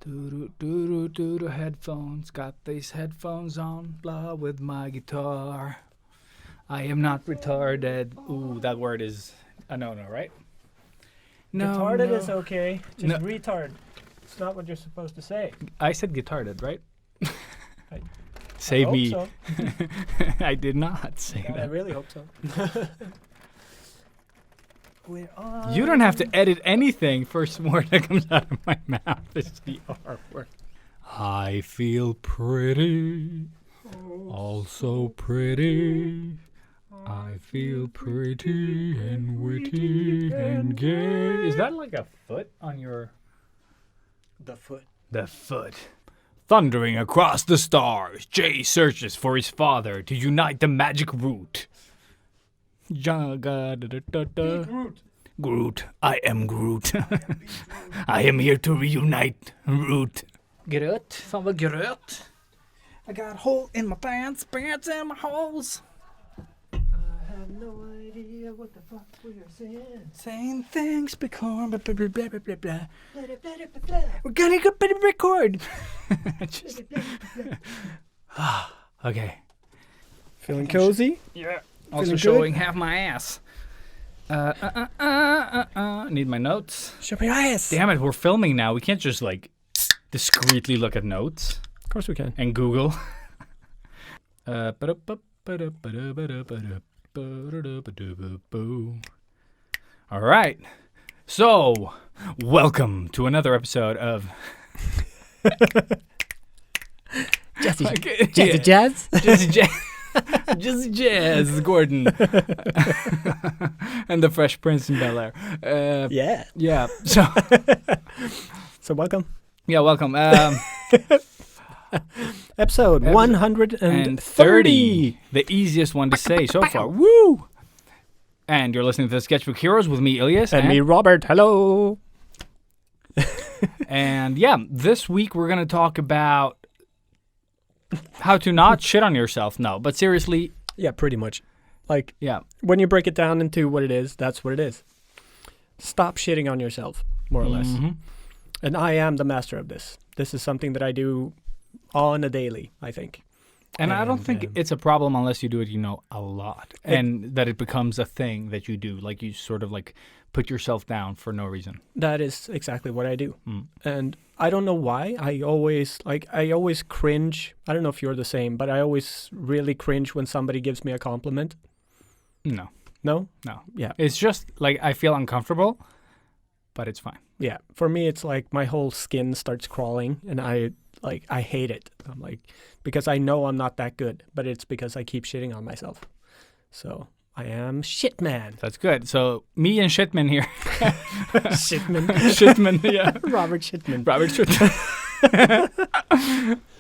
Do headphones. Got these headphones on. Blah with my guitar. I am not retarded. Ooh, that word is a no-no, right? Retarded is okay. Just No. retard. It's not what you're supposed to say. I said guitarded, right? I Save hope me. so. I did not say God, I that. really hope so. You don't have to edit anything. First word that comes out of my mouth is the R word. I feel pretty. Also pretty. I feel pretty and witty and gay. Is that like a foot on your... The foot. The foot. Thundering across the stars, Jay searches for his father to unite the magic root. Groot. Groot, I am Groot. I am here to reunite Root. Groot, van wat Groot. I got a hole in my pants in my holes. I have no idea what the fuck we are saying. Saying things because blah, blah, blah, blah, blah, blah. We're gonna go record. Just... okay. Feeling cozy? Yeah. Also Feeling showing half my ass. Need my notes. Show me your ass. Damn it, we're filming now. We can't just like discreetly look at notes Of course we can. and Google. All right. So, welcome to another episode of Jazzy. Okay, Jazzy yeah. Jazz? Jazzy Jazz. Jazzy Jazz, Gordon. And the Fresh Prince in Bel-Air. Yeah. Yeah. So, So welcome. yeah, welcome. Episode Episode 130. The easiest one to say so far. Woo! And you're listening to the Sketchbook Heroes with me, Ilias. And me, Robert. Hello. And yeah, this week we're going to talk about how to not shit on yourself. No, but seriously, Yeah, pretty much. Like, yeah. when you break it down into what it is, that's what it is. Stop shitting on yourself, more or less. Mhm. And I am the master of this. This is something that I do on a daily, I think. And I don't And, think it's a problem unless you do it, a lot. And that it becomes a thing that you do. Like you sort of like put yourself down for no reason. That is exactly what I do. Mm. And I don't know why. I always cringe. I don't know if you're the same, but I always really cringe when somebody gives me a compliment. No, No? no. Yeah. It's just like I feel uncomfortable, but it's fine. Yeah. For me, it's like my whole skin starts crawling and I hate it. I'm like, because I know I'm not that good, but it's because I keep shitting on myself. So I am shit man. That's good. So me and Shitman here. Shitman. Shitman, yeah. Robert Shitman. Robert Shitman.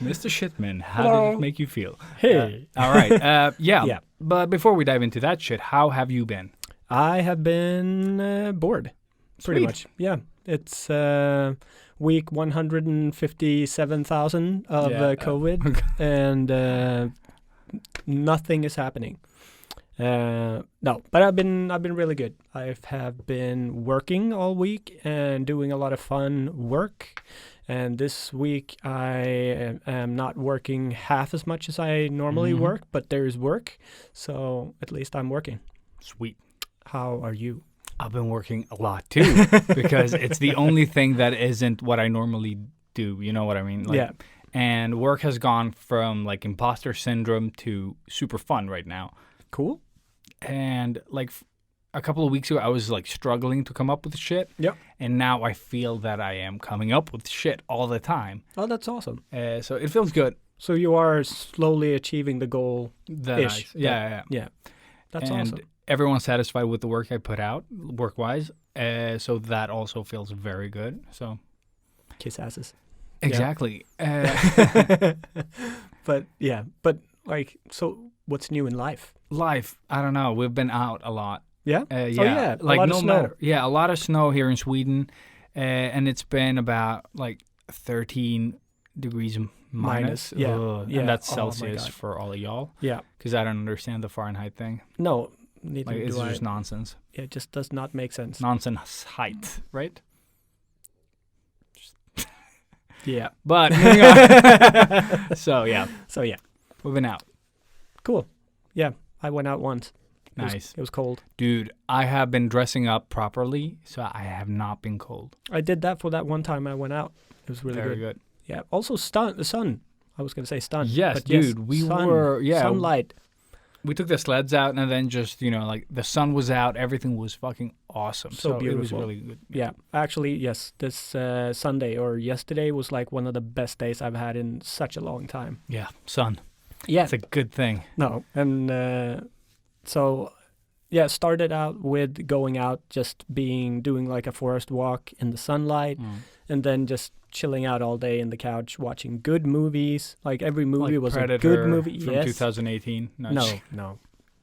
Mr. Shitman, how did Hello. it make you feel? Hey. All right. Yeah. Yeah. But before we dive into that shit, how have you been? I have been bored, pretty Sweet. much. Yeah, it's week 157,000 of Yeah. COVID, and nothing is happening. No, but I've been really good. I have been working all week and doing a lot of fun work. And this week I am not working half as much as I normally Mhm. work, but there is work, so at least I'm working. Sweet. How are you? I've been working a lot too because it's the only thing that isn't what I normally do. You know what I mean? Like, Yeah. And work has gone from like imposter syndrome to super fun right now. Cool. And like a couple of weeks ago, I was like struggling to come up with shit. Yep. And now I feel that I am coming up with shit all the time. Oh, that's awesome. So it feels good. So you are slowly achieving the goal. That Ish. yeah. Yeah. That's and awesome. everyone's satisfied with the work I put out, work-wise. So that also feels very good. So Kiss asses. exactly. But like, so what's new in life? Life, I don't know. We've been out a lot. Yeah? Yeah. yeah, a Like lot of no snow. matter. Yeah, a lot of snow here in Sweden, and it's been about like 13 degrees minus. Yeah, Ugh. yeah. And that's Oh my Celsius God. for all of y'all, Yeah. because I don't understand the Fahrenheit thing. No, neither Like it's do I. just nonsense. It just does not make sense. Nonsense height, right? Yeah. But moving on. So yeah, we've been out. Cool. Yeah, I went out once. Nice. It was cold. Dude, I have been dressing up properly, so I have not been cold. I did that for that one time I went out. It was really Very good. Yeah. Also, the sun. I was going to say stun. Yes, but dude, we were, sunlight. We took the sleds out and then just, like the sun was out. Everything was fucking awesome. So beautiful. It was really good. Yeah. Actually, yes. This Sunday or yesterday was like one of the best days I've had in such a long time. Yeah, sun. Yeah. It's a good thing. No. And started out with going out, just doing like a forest walk in the sunlight and then just chilling out all day in the couch, watching good movies. Like every movie was Predator a good movie. from 2018. No.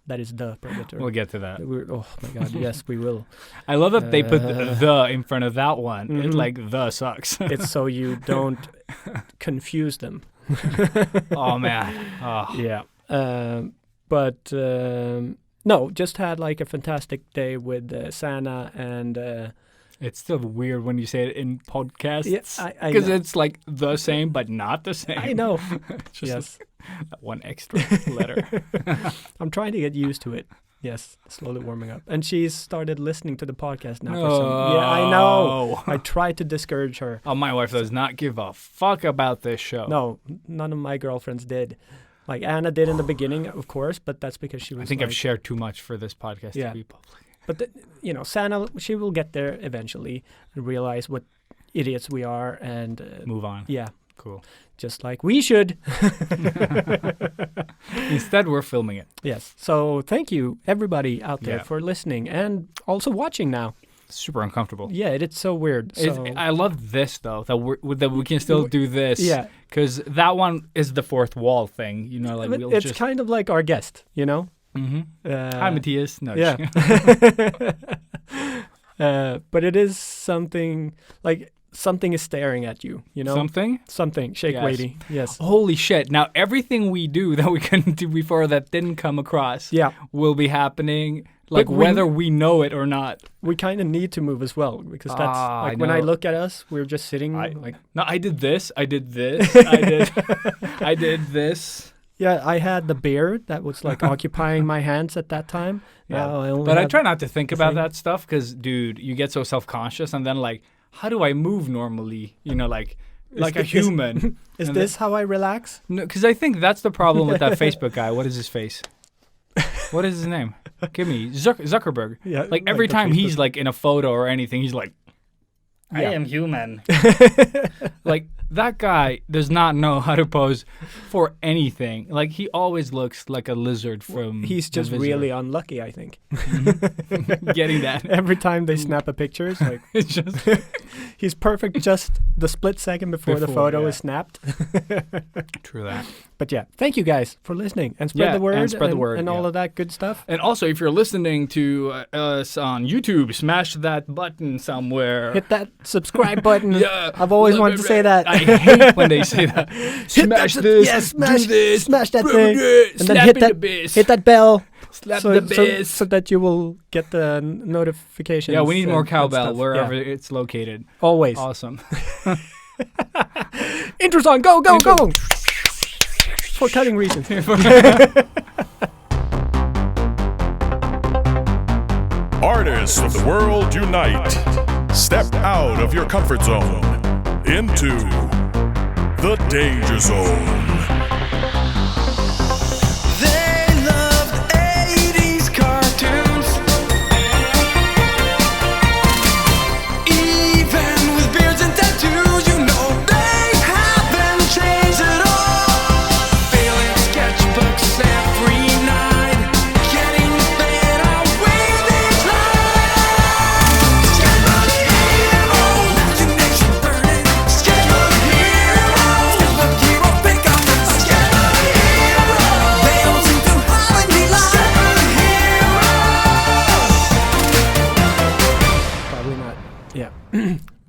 That is the Predator. We'll get to that. Oh my God, yes, we will. I love that they put the in front of that one. It's like the sucks. It's so you don't confuse them. Oh man. Oh. Yeah. No, just had like a fantastic day with Sana and. It's still weird when you say it in podcasts. Yeah, because it's like the same, but not the same. I know. Just that one extra letter. I'm trying to get used to it. Yes, slowly warming up. And she's started listening to the podcast now. Yeah, I know. I tried to discourage her. Oh, my wife does not give a fuck about this show. No, none of my girlfriends did. Like Anna did in the beginning, of course, but that's because she was. I think I've shared too much for this podcast to be public. But, Sana, she will get there eventually and realize what idiots we are and... move on. Yeah. Cool. Just like we should. Instead, we're filming it. Yes. So thank you, everybody out there, for listening and also watching now. Super uncomfortable. Yeah, it's so weird. I love this, though, that we can still do this. Yeah. Because that one is the fourth wall thing. It's kind of like our guest, Mm-hmm. Hi, Matthias. No, yeah. But it is something like something is staring at you, Something. Shake weighty. Yes. Holy shit. Now, everything we do that we couldn't do before that didn't come across will be happening, whether we know it or not. We kind of need to move as well because that's when I look at us, we're just sitting No, I did this. I did this. I did this. Yeah, I had the beer that was occupying my hands at that time. Yeah. But I try not to think about that stuff because, dude, you get so self-conscious and then how do I move normally? Like a human. Is this how I relax? No, because I think that's the problem with that Facebook guy. What is his face? What is his name? Give me Zuckerberg. Yeah, every time he's in a photo or anything, he's like, I am human. That guy does not know how to pose for anything. He always looks like a lizard from He's just really unlucky, I think. Getting that. Every time they snap a picture, it's just... He's perfect just the split second before the photo is snapped. True that. But thank you guys for listening and spread the word and all of that good stuff. And also, if you're listening to us on YouTube, smash that button somewhere. Hit that subscribe button. I've always wanted to say that. I hate when they say that. Smash this, smash this, smash that thing, and then hit that bell. Slap the bass. So that you will get the notifications. Yeah, we need more cowbell wherever it's located. Always. Awesome. Intro song, go, go, go! For cutting reasons. Artists of the world unite. Step out of your comfort zone into the danger zone.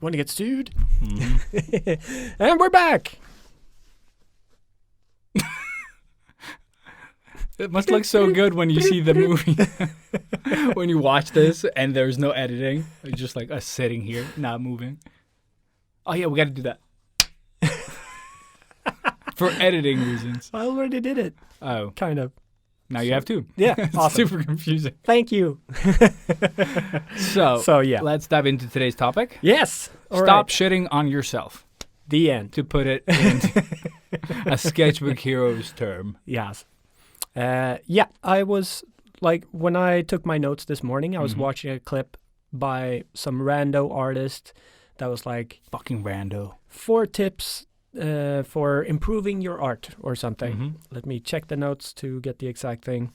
Want to get sued? Mm-hmm. And we're back. It must look so good when you see the movie. When you watch this and there's no editing. It's just us sitting here, not moving. Oh, yeah, we got to do that. For editing reasons. I already did it. Oh, Kind of. now you have two. Yeah, It's awesome. super confusing. Thank you. So yeah. let's dive into today's topic. Yes. All Stop right. shitting on yourself, The end. to put it in a sketchbook hero's term. Yes. Yeah, I was like, when I took my notes this morning, I was watching a clip by some rando artist that was like Fucking rando. 4 tips for improving your art or something. Mm-hmm. Let me check the notes to get the exact thing.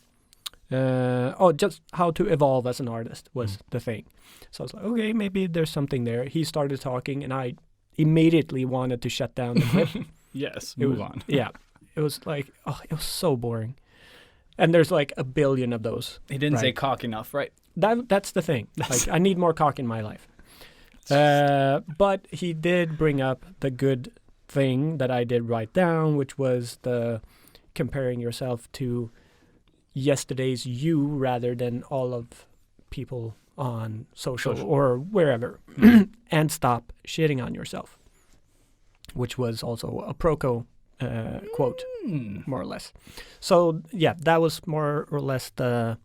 Just how to evolve as an artist was the thing. So I was like, okay, maybe there's something there. He started talking, and I immediately wanted to shut down the clip. Yes, It move was- on. Yeah. It was like, it was so boring. And there's like a billion of those. He didn't say Right. cock enough, right? That's the thing. Like, I need more cock in my life. But he did bring up the good thing that I did write down, which was the comparing yourself to yesterday's you rather than all of people on social or wherever, and stop shitting on yourself, which was also a Proco quote, more or less. So yeah, that was more or less the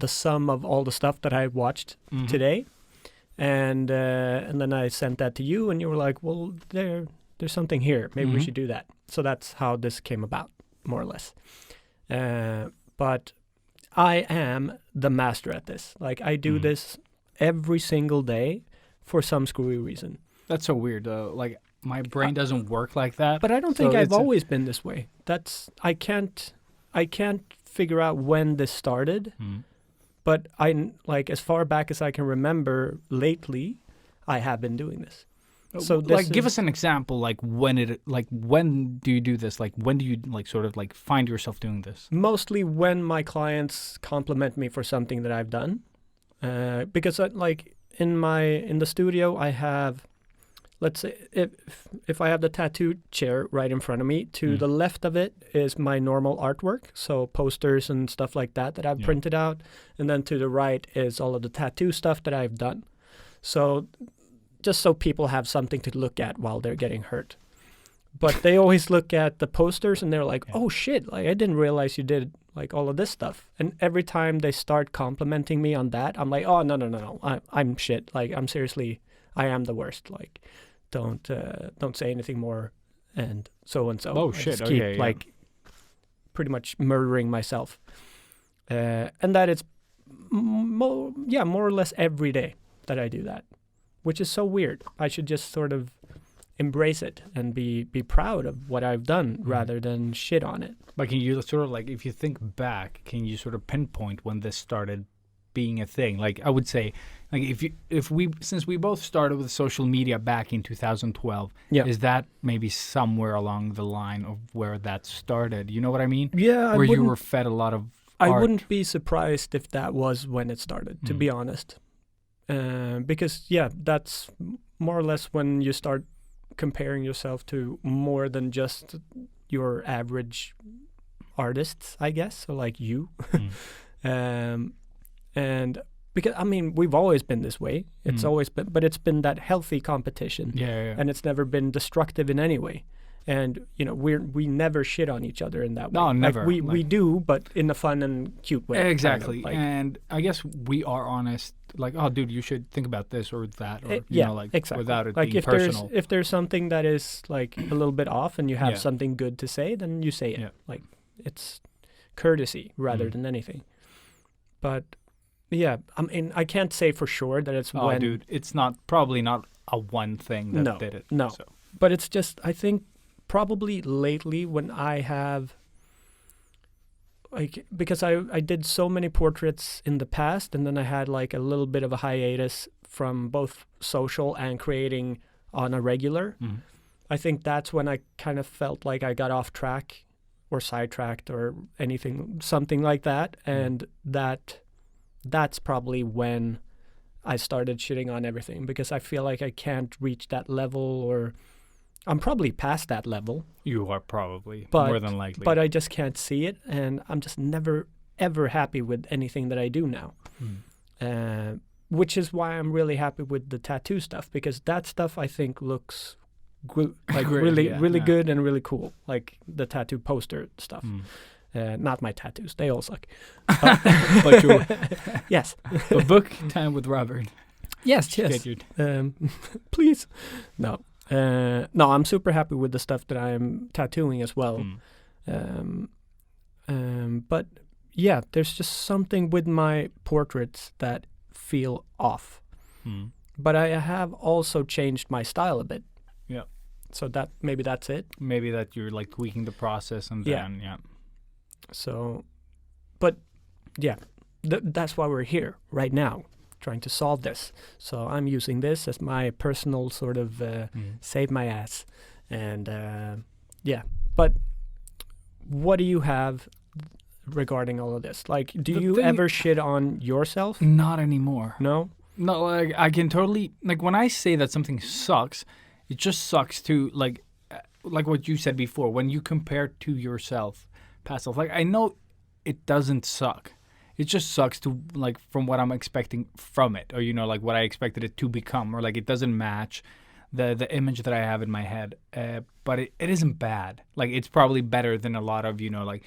sum of all the stuff that I watched today, and then I sent that to you, and you were like, well, there's something here. Maybe we should do that. So that's how this came about, more or less. But I am the master at this. Like, I do this every single day for some screwy reason. That's so weird, though. Like, my brain doesn't work like that. But I don't So think I've it's a- always been this way. I can't figure out when this started. But like, as far back as I can remember, lately, I have been doing this. So this like, give is- us an example. Like, when do you do this? Like, when do you like sort of like find yourself doing this? Mostly when my clients compliment me for something that I've done, because like in the studio I have, let's say if I have the tattoo chair right in front of me, to the left of it is my normal artwork, so posters and stuff like that I've printed out, and then to the right is all of the tattoo stuff that I've done. So just so people have something to look at while they're getting hurt. But they always look at the posters and they're like, oh shit, like I didn't realize you did like all of this stuff. And every time they start complimenting me on that, I'm like, oh, no. I'm shit. Like, I'm seriously, I am the worst. Like, don't say anything more and so. Oh, I shit, just keep okay, yeah. like pretty much murdering myself. And that it's more or less every day that I do that, which is so weird. I should just sort of embrace it and be proud of what I've done rather than shit on it. Like, can you sort of like, if you think back, can you sort of pinpoint when this started being a thing? Like, I would say, like, since we both started with social media back in 2012, is that maybe somewhere along the line of where that started? You know what I mean? Yeah, where you were fed a lot of I art. wouldn't be surprised if that was when it started, to be honest. Because, that's more or less when you start comparing yourself to more than just your average artists, I guess, or like you. And because, I mean, we've always been this way. It's always been, but it's been that healthy competition. Yeah. And it's never been destructive in any way. And, we never shit on each other in that way. No, Like, never. we do, but in a fun and cute way. kind of, Exactly. like- And I guess we are honest. Like, oh, dude, you should think about this or that, or exactly. without it like being if personal. if there's something that is like a little bit off and you have Yeah. something good to say, then you say it. Yeah. Like, it's courtesy rather than anything. But yeah, I mean, I can't say for sure that it's Oh, when, dude, it's probably not a one thing that did it. No. So. But it's just, I think probably lately when I have, like, because I did so many portraits in the past, and then I had like a little bit of a hiatus from both social and creating on a regular. I think that's when I kind of felt like I got off track or sidetracked or something like that. And that's probably when I started shitting on everything, because I feel like I can't reach that level, or I'm probably past that level. You are probably, But- more than likely. But I just can't see it, and I'm just never, ever happy with anything that I do now. Which is why I'm really happy with the tattoo stuff, because that stuff I think looks Great, yeah. good and really cool, like the tattoo poster stuff. Not my tattoos; they all suck. But you, Yes. a book time with Robert. Yes. Get your Please. No. No, I'm super happy with the stuff that I'm tattooing as well. But yeah, there's just something with my portraits that feel off. But I have also changed my style a bit. Yeah. So maybe that's it. Maybe that you're like tweaking the process and then So, but yeah, that's why we're here right now, trying to solve this. So I'm using this as my personal sort of save my ass. And but what do you have regarding all of this? Like, do you ever shit on yourself? Not anymore. No? No, like I can totally, like when I say that something sucks, it just sucks to like what you said before, when you compare to yourself, past self. Like I know it doesn't suck. It just sucks to like from what I'm expecting from it, or like what I expected it to become, or like it doesn't match the image that I have in my head. But it isn't bad. Like it's probably better than a lot of like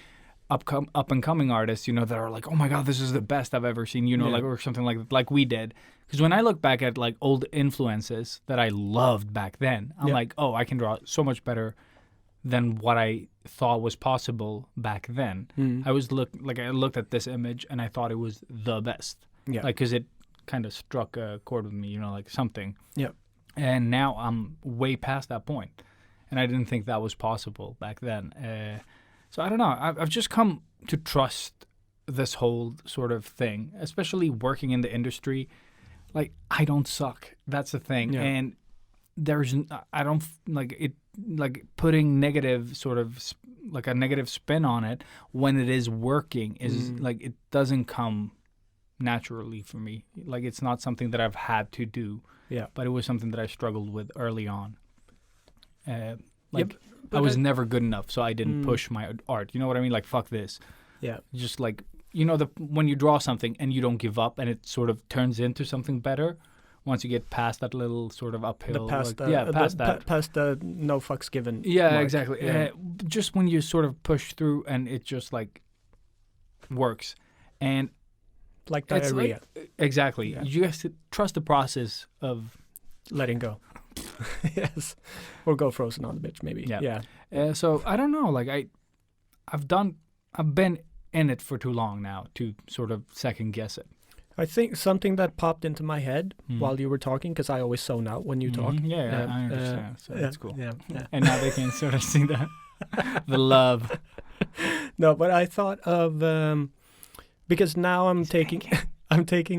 up and coming artists that are like, oh my god, this is the best I've ever seen. Like or something like we did. Because when I look back at like old influences that I loved back then, I'm like, oh, I can draw so much better than what I thought was possible back then. I looked at this image and I thought it was the best. Yeah. Like, because it kind of struck a chord with me, like something. Yeah. And now I'm way past that point, and I didn't think that was possible back then. So I don't know. I've just come to trust this whole sort of thing, especially working in the industry. Like, I don't suck. That's the thing. Yeah. And I don't like it, like putting negative sort of like a negative spin on it when it is working is like, it doesn't come naturally for me. Like, it's not something that I've had to do. Yeah. But it was something that I struggled with early on. I was never good enough, so I didn't push my art. You know what I mean? Like, fuck this. Yeah. Just like, when you draw something and you don't give up and it sort of turns into something better once you get past that little sort of uphill. Past the no fucks given. Yeah, mark. Exactly. Yeah. Just when you sort of push through and it just like works. And like diarrhea. Exactly. Yeah. You have to trust the process of letting go. Yes. Or go frozen on the bitch, maybe. Yeah. So I don't know. Like I've been in it for too long now to sort of second guess it. I think something that popped into my head while you were talking, because I always zone out when you talk. Yeah, I understand. So that's cool. Yeah. And now they can sort of see the love. No, but I thought of because now I'm taking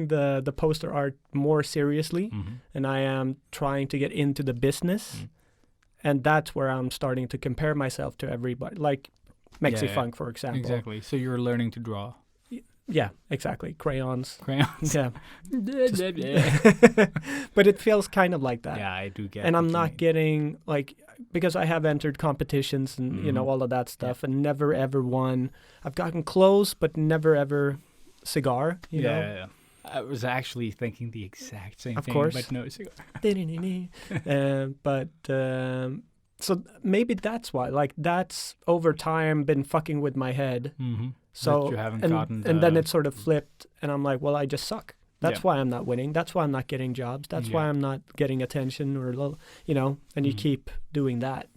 the poster art more seriously, and I am trying to get into the business, and that's where I'm starting to compare myself to everybody, like Mexifunk, for example. Exactly. So you're learning to draw. Yeah, exactly. Crayons. Yeah. But it feels kind of like that. Yeah, I do get it. And I'm not getting, like, because I have entered competitions and, all of that stuff, and never ever won. I've gotten close, but never ever cigar, you know? Yeah. I was actually thinking the exact same thing. Of course. But no cigar. So maybe that's why. Like, that's over time been fucking with my head. So you haven't gotten and then it sort of flipped, and I'm like, well, I just suck. That's why I'm not winning. That's why I'm not getting jobs. That's why I'm not getting attention, or and you keep doing that.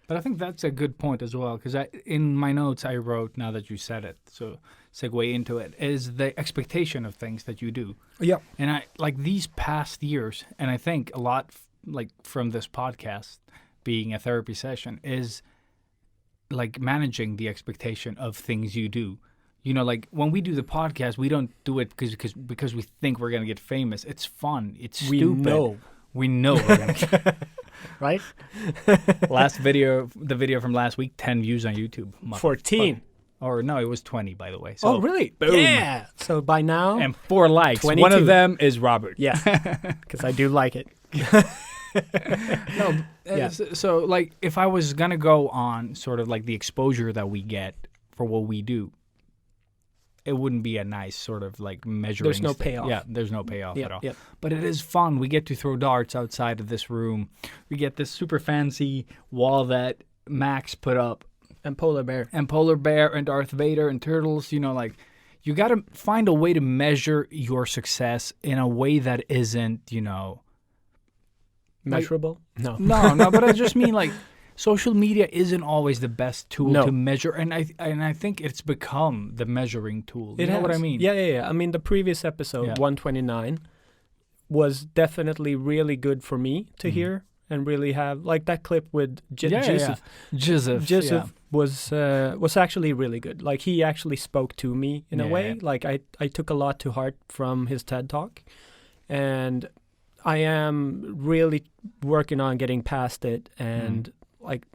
But I think that's a good point as well, because in my notes I wrote, now that you said it, so segue into it, is the expectation of things that you do. Yeah. And I like these past years, and I think a lot like from this podcast being a therapy session is like managing the expectation of things you do. Like when we do the podcast, we don't do it because we think we're going to get famous. It's fun. It's stupid. We know we're going to get right? The video from last week, 10 views on YouTube. 14. Or no, it was 20, by the way. So, oh, really? Boom. Yeah. So by now. And 4 likes. 22. One of them is Robert. Yeah. Because I do like it. No. So like if I was going to go on sort of like the exposure that we get for what we do, it wouldn't be a nice sort of like measuring. There's no stick. payoff. Yeah, there's no payoff Yep, at all. yep. But it is fun. We get to throw darts outside of this room. We get this super fancy wall that Max put up. And Polar Bear. And Polar Bear and Darth Vader and Turtles, you know, like, you got to find a way to measure your success in a way that isn't, you know... Measurable? No. No, but I just mean, like, social media isn't always the best tool No. to measure, and I think it's become the measuring tool. You know what I mean? Yeah. I mean, the previous episode, Yeah. 129, was definitely really good for me to hear and really have, like that clip with Joseph. Joseph was actually really good. Like, he actually spoke to me in a way. Like, I took a lot to heart from his TED Talk, and I am really working on getting past it and like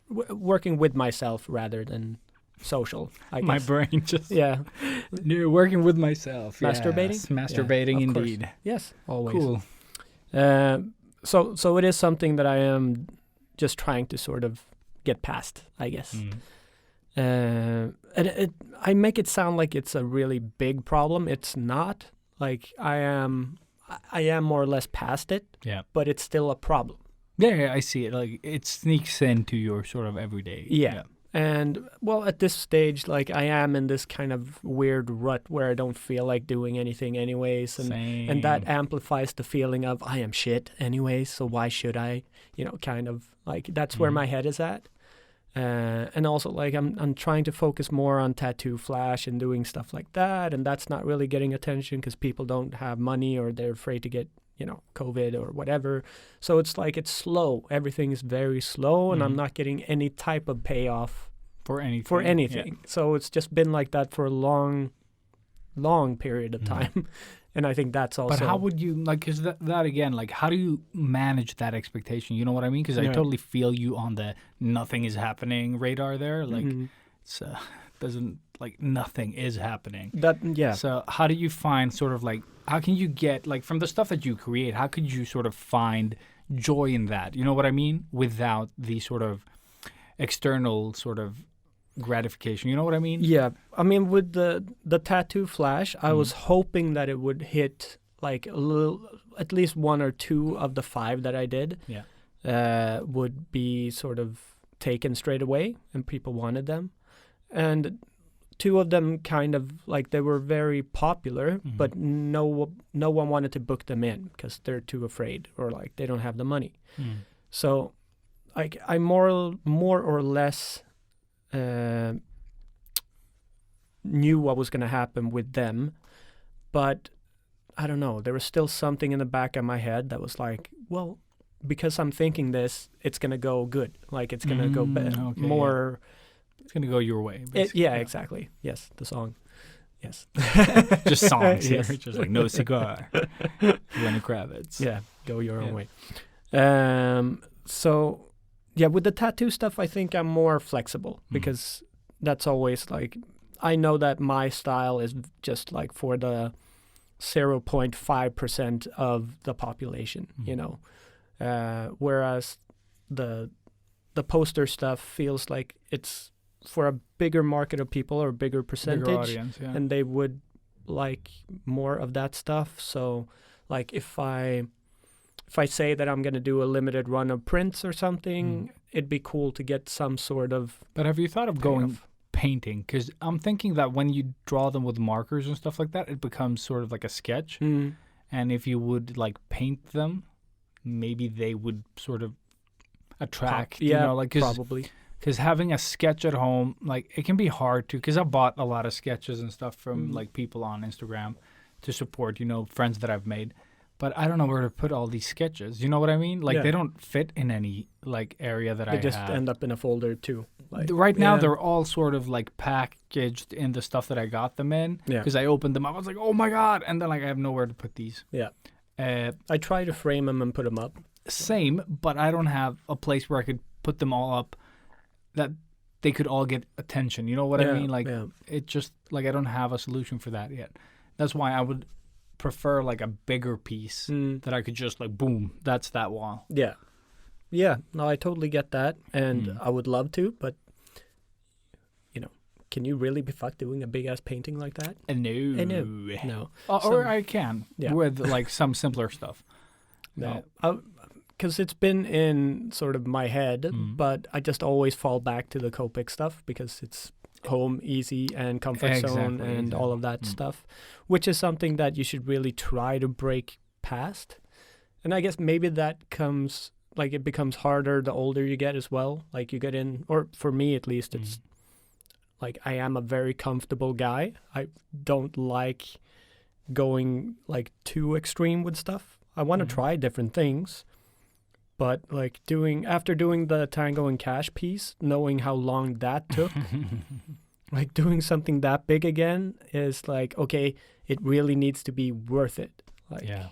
working with myself rather than social. I guess. My brain just working with myself. Masturbating? Yes, masturbating Yeah, of course. indeed. Yes, always. Cool. So it is something that I am just trying to sort of get past, I guess. And I make it sound like it's a really big problem. It's not. Like, I am more or less past it. Yeah. But it's still a problem. Yeah, I see it. Like, it sneaks into your sort of everyday. Yeah. And, well, at this stage, like, I am in this kind of weird rut where I don't feel like doing anything anyways. And that amplifies the feeling of, I am shit anyways, so why should I? You know, kind of, like, that's where my head is at. And also, like, I'm trying to focus more on Tattoo Flash and doing stuff like that, and that's not really getting attention because people don't have money or they're afraid to get, you know, COVID or whatever. So it's like it's slow. Everything is very slow, and I'm not getting any type of payoff for anything. Yeah. So it's just been like that for a long period of time. And I think that's also... But how would you, like, because that again, like, how do you manage that expectation? You know what I mean? Because I totally feel you on the nothing is happening radar there. Like, it's doesn't, like, nothing is happening. So how do you find sort of, like, how can you get, like, from the stuff that you create, how could you sort of find joy in that? You know what I mean? Without the sort of external sort of gratification. You know what I mean? Yeah. I mean, with the Tattoo Flash, I was hoping that it would hit like a little, at least 1 or 2 of the 5 that I did would be sort of taken straight away and people wanted them. And 2 of them kind of like they were very popular, but no one wanted to book them in because they're too afraid or like they don't have the money. So like I more or less knew what was going to happen with them, but I don't know, there was still something in the back of my head that was like, well, because I'm thinking this, it's going to go good, like it's going to go more it's going to go your way. Exactly. Yes, the song. Yes. Just songs here. Yes. Just like No Cigar, Lenny Kravitz. Yeah, go your own way. So yeah, with the tattoo stuff, I think I'm more flexible because that's always like, I know that my style is just like for the 0.5% of the population, you know, whereas the poster stuff feels like it's for a bigger market of people or a bigger percentage, bigger audience, and they would like more of that stuff. So like if I say that I'm going to do a limited run of prints or something, it'd be cool to get some sort of... But have you thought of going painting? Because I'm thinking that when you draw them with markers and stuff like that, it becomes sort of like a sketch. And if you would like paint them, maybe they would sort of attract, you know, like... probably. Because having a sketch at home, like it can be hard to... Because I bought a lot of sketches and stuff from like people on Instagram to support, you know, friends that I've made. But I don't know where to put all these sketches. You know what I mean? Like they don't fit in any like area that I have. They just end up in a folder too. Like, right now they're all sort of like packaged in the stuff that I got them in. Because I opened them up. I was like, oh my God. And then like I have nowhere to put these. Yeah. I try to frame them and put them up. Same, but I don't have a place where I could put them all up that they could all get attention. You know what I mean? Like it just like I don't have a solution for that yet. That's why I would prefer like a bigger piece that I could just like boom, that's that wall. No, I totally get that, and I would love to, but you know, can you really be fucked doing a big ass painting like that? No. No. Or I can Yeah. with like some simpler stuff. No. Because it's been in sort of my head, but I just always fall back to the Copic stuff because it's home, easy, and comfort zone and all of that stuff, which is something that you should really try to break past. And I guess maybe that comes, like, it becomes harder the older you get as well. Like, you get in, or for me at least, it's like I am a very comfortable guy. I don't like going, like, too extreme with stuff. I want to try different things. But like after doing the Tango and Cash piece, knowing how long that took, like doing something that big again is like, okay, it really needs to be worth it. Like, Yeah.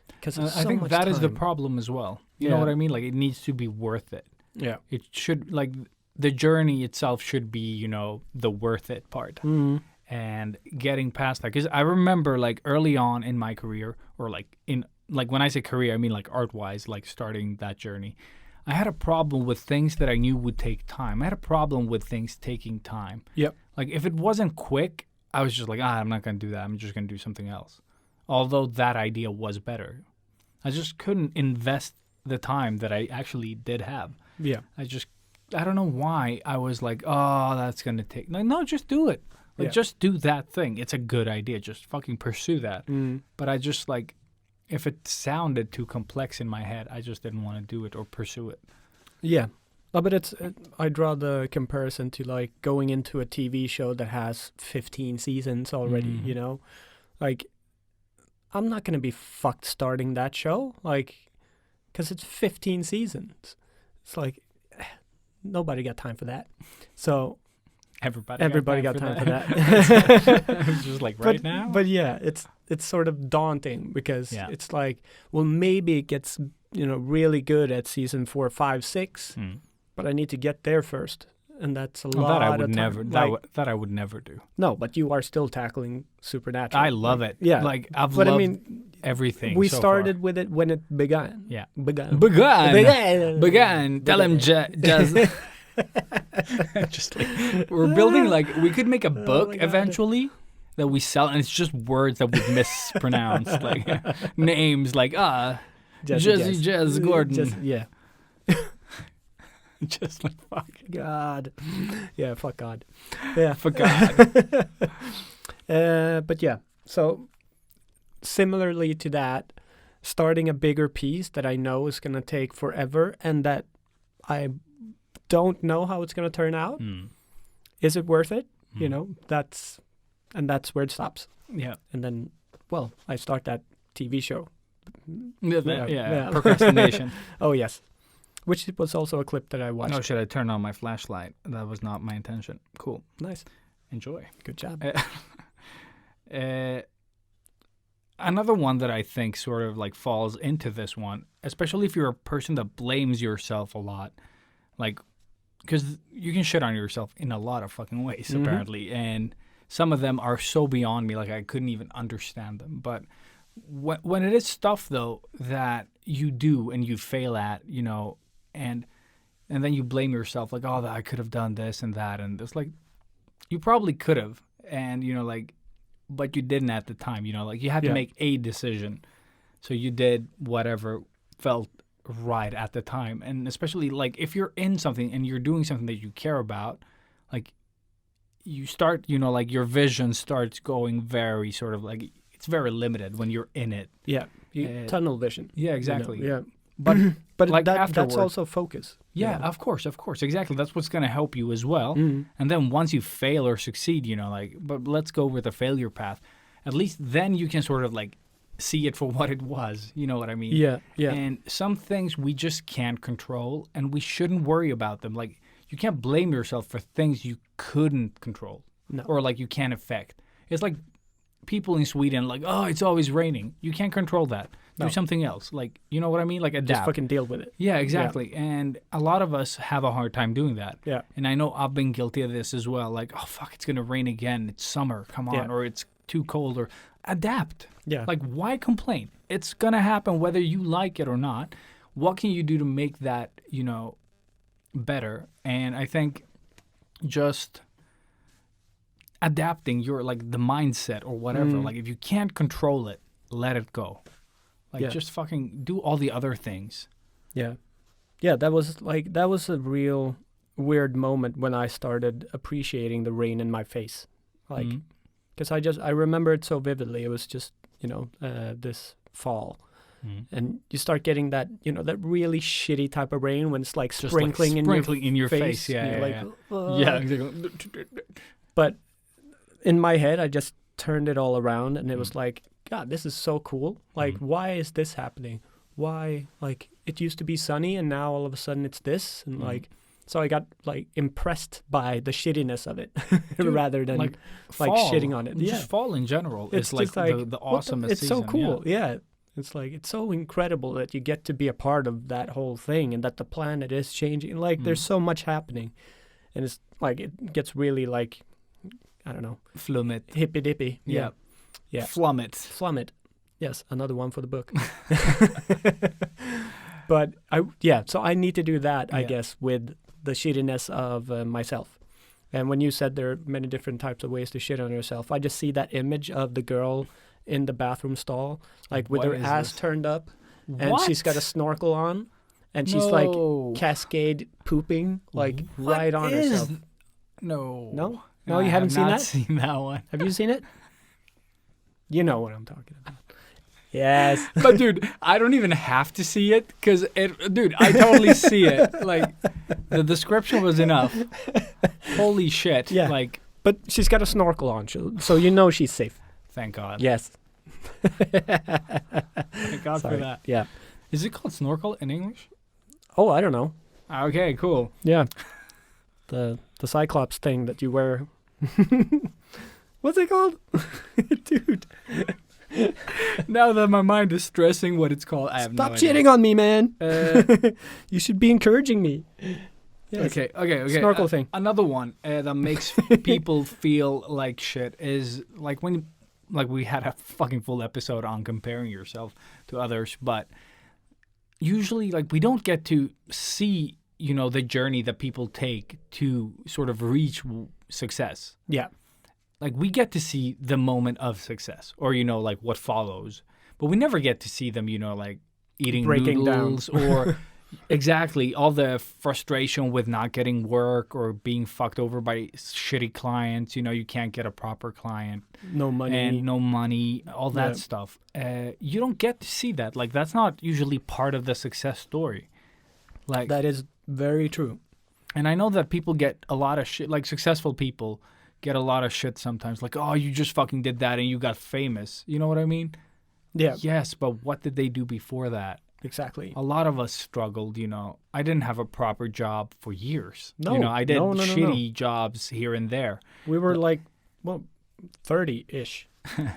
Because I think that is the problem as well. You know what I mean? Like, it needs to be worth it. Yeah. It should, like, the journey itself should be, the worth it part. And getting past that. Because I remember, like, early on in my career, or like when I say career, I mean like art-wise, like starting that journey, I had a problem with things that I knew would take time. I had a problem with things taking time. Yep. Like, if it wasn't quick, I was just like, I'm not going to do that. I'm just going to do something else. Although that idea was better. I just couldn't invest the time that I actually did have. Yeah. I don't know why I was like, that's going to take... Like, no, just do it. Like, just do that thing. It's a good idea. Just fucking pursue that. But I just, like... If it sounded too complex in my head, I just didn't want to do it or pursue it. Yeah. No, but I draw the comparison to like going into a TV show that has 15 seasons already, Like, I'm not going to be fucked starting that show, like, because it's 15 seasons. It's like, nobody got time for that. So... Everybody got time for that. Just like now. But yeah, it's sort of daunting because it's like, well, maybe it gets really good at season 4, 5, 6, but I need to get there first, and that's a lot. That I would of time. never. That I would never do. No, but you are still tackling Supernatural. I love it. Yeah, like I've loved everything. We so started far. with it when it began. Yeah, began. Tell him, Jazz. Just like we're building, like we could make a book eventually that we sell, and it's just words that we mispronounce, like names like Jazz Gordon. Yeah. Just like fuck God. Yeah, fuck God. Yeah, fuck God. But yeah, so similarly to that, starting a bigger piece that I know is gonna take forever, and that I don't know how it's going to turn out. Is it worth it? That's where it stops. Yeah. And then, well, I start that TV show. Yeah. Procrastination. Oh, yes. Which was also a clip that I watched. Oh, should I turn on my flashlight? That was not my intention. Cool. Nice. Enjoy. Good job. Another one that I think sort of like falls into this one, especially if you're a person that blames yourself a lot, like, because you can shit on yourself in a lot of fucking ways, apparently. And some of them are so beyond me, like I couldn't even understand them. But when it is stuff, though, that you do and you fail at, and then you blame yourself, like, I could have done this and that. And it's like, you probably could have. And, but you didn't at the time, like you had to make a decision. So you did whatever felt right at the time. And especially like if you're in something and you're doing something that you care about, like you start, like your vision starts going very sort of like, it's very limited when you're in it. Yeah. Tunnel vision. Yeah, exactly. Yeah. But like that's also focus. Yeah, of course. Exactly. That's what's going to help you as well. And then once you fail or succeed, but let's go with the failure path. At least then you can sort of like see it for what it was. You know what I mean? Yeah, yeah. And some things we just can't control, and we shouldn't worry about them. Like, you can't blame yourself for things you couldn't control. No. Or, like, you can't affect. It's like people in Sweden, like, it's always raining. You can't control that. Do something else. Like, you know what I mean? Like, adapt. Just fucking deal with it. Yeah, exactly. Yeah. And a lot of us have a hard time doing that. Yeah. And I know I've been guilty of this as well. Like, fuck, it's going to rain again. It's summer. Come on. Yeah. Or it's too cold. Or adapt. Yeah. Like, why complain? It's going to happen whether you like it or not. What can you do to make that, better? And I think just adapting your like the mindset or whatever. Like if you can't control it, let it go. Like just fucking do all the other things. Yeah. Yeah, that was a real weird moment when I started appreciating the rain in my face. Like, because I remember it so vividly. It was just, this fall. And you start getting that, that really shitty type of rain when it's like Just sprinkling, like in your face. and Yeah, you're yeah, like, yeah. But in my head, I just turned it all around and it was like, God, this is so cool. Like, why is this happening? Why, like, it used to be sunny and now all of a sudden it's this. And like, so I got like impressed by the shittiness of it rather than like shitting on it. Just fall in general. It's like the awesomest It's season. so cool. Yeah. It's like, it's so incredible that you get to be a part of that whole thing and that the planet is changing. Like, there's so much happening. And it's like, it gets really like, I don't know. Flummet. Hippy dippy. Yeah. Flummet. Flummet. Yes, another one for the book. But so I need to do that, I guess, with the shittiness of myself. And when you said there are many different types of ways to shit on yourself, I just see that image of the girl in the bathroom stall, like with her ass turned up, and she's got a snorkel on, and she's like cascade pooping, like right on herself. No, you haven't seen that? Not seen that one. Have you seen it? You know what I'm talking about. Yes. But dude, I don't even have to see it because I totally see it. Like the description was enough. Holy shit. Yeah. Like, but she's got a snorkel on, so she's safe. Thank God. Yes. Thank God for that. Yeah. Is it called snorkel in English? Oh, I don't know. Okay, cool. Yeah. The Cyclops thing that you wear. What's it called? Dude. Now that my mind is stressing what it's called, I have Stop no idea. cheating on me, man. You should be encouraging me. Yes. Okay. Snorkel thing. Another one that makes people feel like shit is like when, like we had a fucking full episode on comparing yourself to others, but usually like we don't get to see, the journey that people take to sort of reach success. Yeah. Like we get to see the moment of success or, like what follows, but we never get to see them, like eating breaking noodles or exactly all the frustration with not getting work or being fucked over by shitty clients. You can't get a proper client. No money. All that stuff. You don't get to see that. Like that's not usually part of the success story. Like that is very true. And I know that people get a lot of shit, like successful people get a lot of shit sometimes. Like, oh, you just fucking did that and you got famous. You know what I mean? Yeah. Yes, but what did they do before that? Exactly. A lot of us struggled, I didn't have a proper job for years. No. I did shitty jobs here and there. We were 30-ish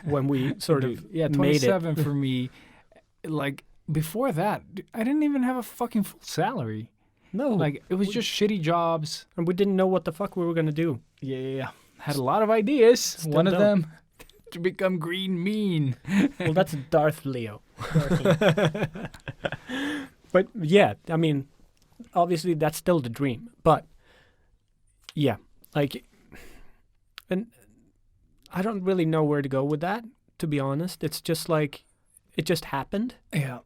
when we sort of made 27 it. for me. Like, before that, I didn't even have a fucking full salary. No. Like, it was just shitty jobs. And we didn't know what the fuck we were going to do. Yeah. Had a lot of ideas. Still One of don't. them, to become green mean. Well, that's Darth Leo. But yeah, I mean, obviously that's still the dream. But yeah, and I don't really know where to go with that, to be honest. It's just like, it just happened. Yeah.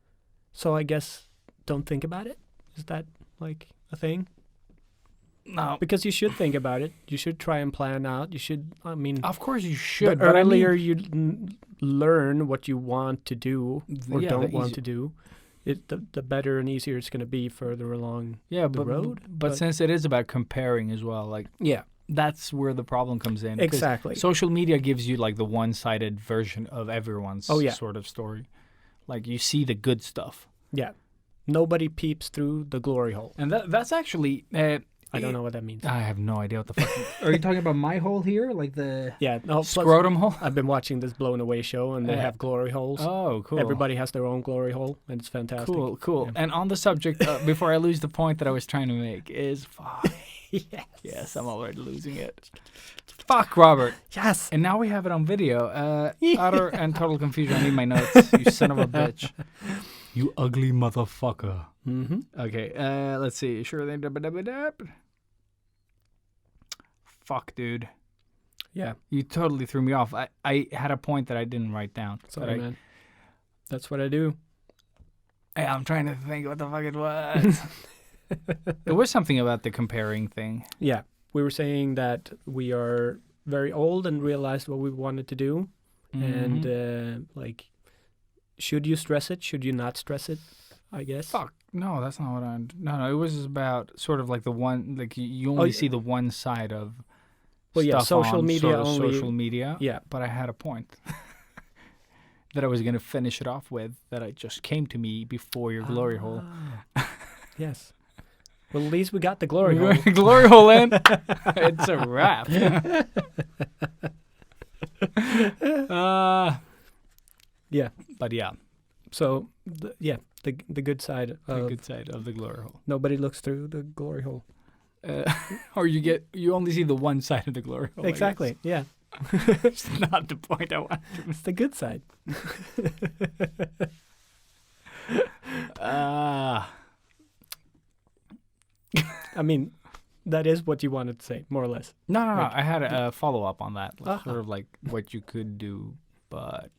So I guess don't think about it. Is that like a thing? No. Because you should think about it. You should try and plan out. You should, Of course you should. The earlier you learn what you want to do or don't want to do, the better and easier it's going to be further along the road. But since it is about comparing as well, that's where the problem comes in. Exactly. Social media gives you like the one-sided version of everyone's sort of story. Like you see the good stuff. Yeah. Nobody peeps through the glory hole. And that's actually... I don't know what that means. I have no idea what the fuck. Are you talking about my hole here? Like the scrotum hole? I've been watching this Blown Away show and they have glory holes. Oh, cool. Everybody has their own glory hole and it's fantastic. Cool. Yeah. And on the subject, before I lose the point that I was trying to make, is fuck. Yes, I'm already losing it. Fuck, Robert. Yes. And now we have it on video. Utter and total confusion. I need my notes. You son of a bitch. You ugly motherfucker. Mm-hmm. Okay, let's see. Sure. Fuck, dude. Yeah. You totally threw me off. I had a point that I didn't write down. Sorry, man. That's what I do. I'm trying to think what the fuck it was. It was something about the comparing thing. Yeah. We were saying that we are very old and realized what we wanted to do. Mm-hmm. And, should you stress it? Should you not stress it? I guess. Fuck. No, that's not what I'm... No, it was about sort of like the one... Like, you only see the one side of stuff social on media sort of only. social media. Yeah. But I had a point that I was going to finish it off with that I just came to me before your glory hole. Yes. Well, at least we got the glory hole. Glory hole in. It's a wrap. Yeah. But yeah. So, the good side The of good side of the glory hole. nobody looks through the glory hole. Or you only see the one side of the glory hole. Exactly. Yeah. It's not the point I want. It's the good side. I mean, that is what you wanted to say, more or less. No. Like, I had a follow-up on that. Uh-huh. Sort of like what you could do, but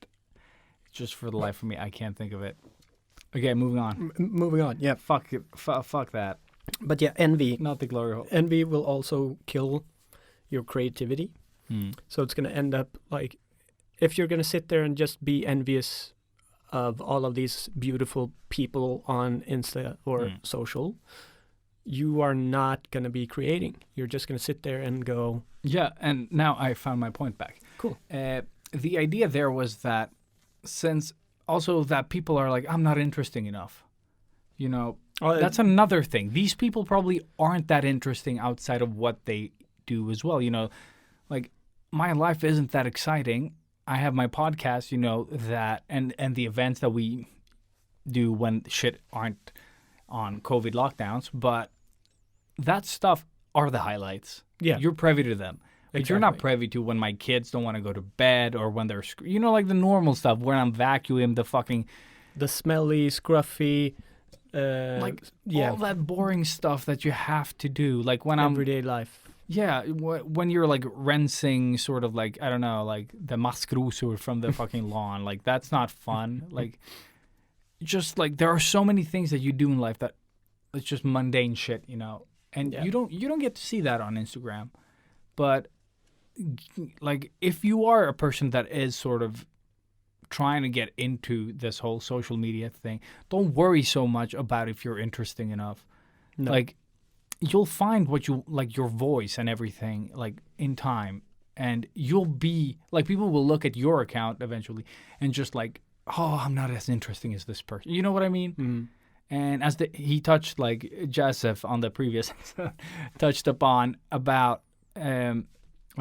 just for the life of me, I can't think of it. Okay, moving on. Moving on. Yeah. Fuck it. Fuck that. But yeah, envy. Not the glory hole. Envy will also kill your creativity. Hmm. So it's going to end up like, if you're going to sit there and just be envious of all of these beautiful people on Insta or social, you are not going to be creating. You're just going to sit there and go. Yeah, and now I found my point back. Cool. The idea there was that since also that people are like, I'm not interesting enough. You know, that's another thing. These people probably aren't that interesting outside of what they do as well. You know, like my life isn't that exciting. I have my podcast, you know, that and the events that we do when shit aren't on COVID lockdowns, but that stuff are the highlights. Yeah. You're privy to them. But you're not privy to when my kids don't want to go to bed or when they're, you know, like the normal stuff when I'm vacuuming the smelly, scruffy, all that boring stuff that you have to do. Like when everyday life. Yeah, when you're like rinsing sort of like, I don't know, like the maskrosor from the fucking lawn. Like that's not fun. Like just like there are so many things that you do in life that it's just mundane shit, you know. And you don't get to see that on Instagram. But like if you are a person that is sort of trying to get into this whole social media thing, don't worry so much about if you're interesting enough. No. Like you'll find what you like, your voice and everything, like in time, and you'll be like, people will look at your account eventually and just like, oh, I'm not as interesting as this person. You know what I mean? Mm. And as he touched, like Joseph on the previous touched upon about, oh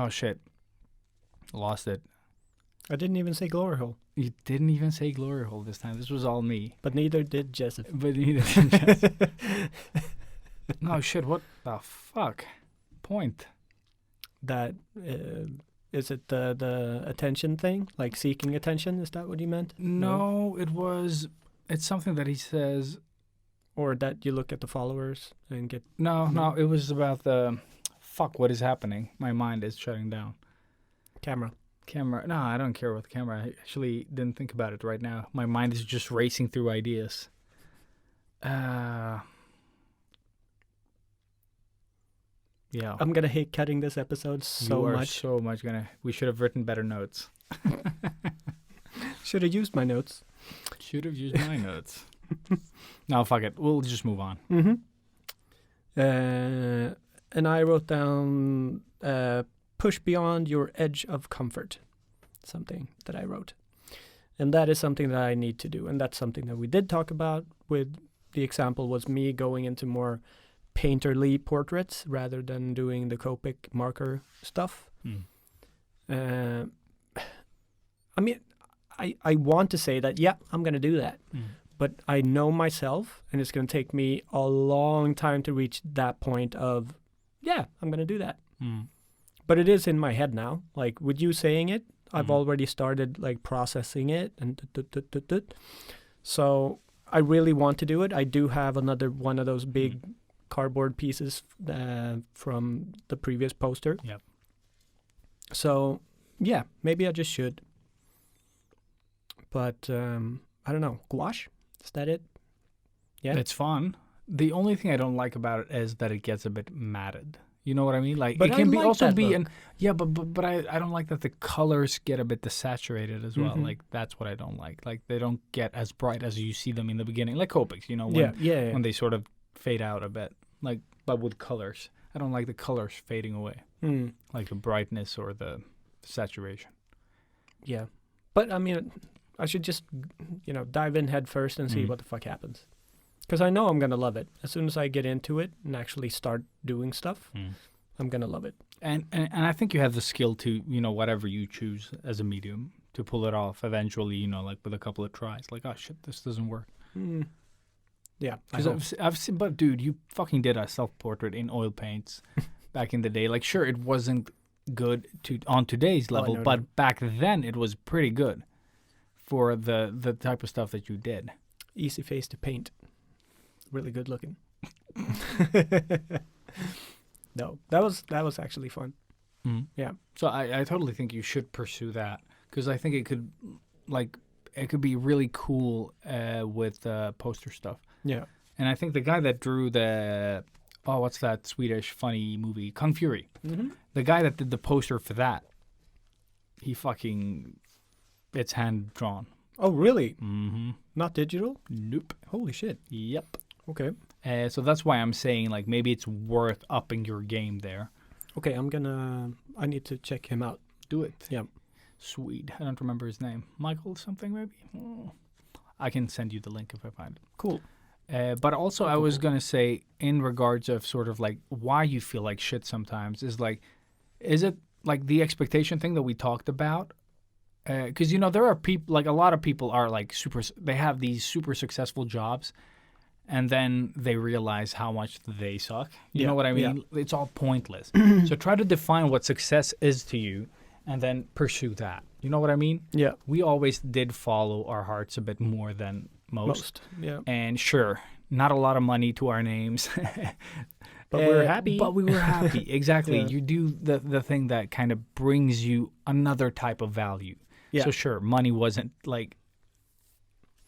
shit, lost it. I didn't even say glory hole. You didn't even say glory hole this time. This was all me. But neither did Joseph. No shit, what the fuck? Point. That, is it the attention thing? Like seeking attention? Is that what you meant? No, it's something that he says. Or that you look at the followers and get... No, it was about the... Fuck, what is happening? My mind is shutting down. Camera. No, I don't care about the camera. I actually didn't think about it right now. My mind is just racing through ideas. Yeah. I'm going to hate cutting this episode so much. So much going to... We should have written better notes. Should have used my notes. Should have used my notes. No, fuck it. We'll just move on. Mm-hmm. And I wrote down push beyond your edge of comfort. Something that I wrote. And that is something that I need to do. And that's something that we did talk about with the example was me going into more painterly portraits rather than doing the Copic marker stuff. I mean, I want to say that, yeah, I'm going to do that. But I know myself, and it's going to take me a long time to reach that point of, yeah, I'm going to do that. But it is in my head now. Like, with you saying it, I've already started, like, processing it. And So I really want to do it. I do have another one of those big cardboard pieces from the previous poster. Yep. So, yeah, maybe I just should. But, I don't know. Gouache? Is that it? Yeah. It's fun. The only thing I don't like about it is that it gets a bit matted. You know what I mean? Like But it I can be like also that be look. but I don't like that the colors get a bit desaturated as well. Mhm. Like that's what I don't like. Like they don't get as bright as you see them in the beginning. Like Copics, you know, when Yeah. when they sort of fade out a bit. Like but with colors. I don't like the colors fading away. Mm, Like the brightness or the saturation. yeah. But, I mean, I should just, dive in head first and see Mm. what the fuck happens. Because I know I'm going to love it. As soon as I get into it and actually start doing stuff, I'm going to love it. And I think you have the skill to, whatever you choose as a medium to pull it off eventually, like with a couple of tries. Like, oh shit, this doesn't work. Mm. Yeah. I Because hope. I've seen, but dude, you fucking did a self-portrait in oil paints back in the day. Like, sure, it wasn't good on today's level, no, but no. back then it was pretty good for the type of stuff that you did. Easy face to paint. Really good looking. No, that was actually fun. Yeah. So I totally think you should pursue that because I think it could be really cool with poster stuff. Yeah. And I think the guy that drew what's that Swedish funny movie, Kung Fury? Mm-hmm. The guy that did the poster for that, it's hand drawn. Oh, really? Mm-hmm. Not digital? Nope. Holy shit. Yep. Okay. So that's why I'm saying like maybe it's worth upping your game there. Okay, I need to check him out. Do it. Yeah. Swede. I don't remember his name. Michael something maybe? Oh. I can send you the link if I find it. Cool. But also I Cool, was cool. going to say in regards of sort of like why you feel like shit sometimes is it like the expectation thing that we talked about? Because, there are people, like a lot of people are like they have these super successful jobs and then they realize how much they suck. You know what I mean? It's all pointless. So try to define what success is to you and then pursue that. You know what I mean? Yeah. We always did follow our hearts a bit more than most. Yeah. And sure, not a lot of money to our names. But we're happy. But we were happy. Exactly. Yeah. You do the thing that kind of brings you another type of value. Yeah. So sure, money wasn't like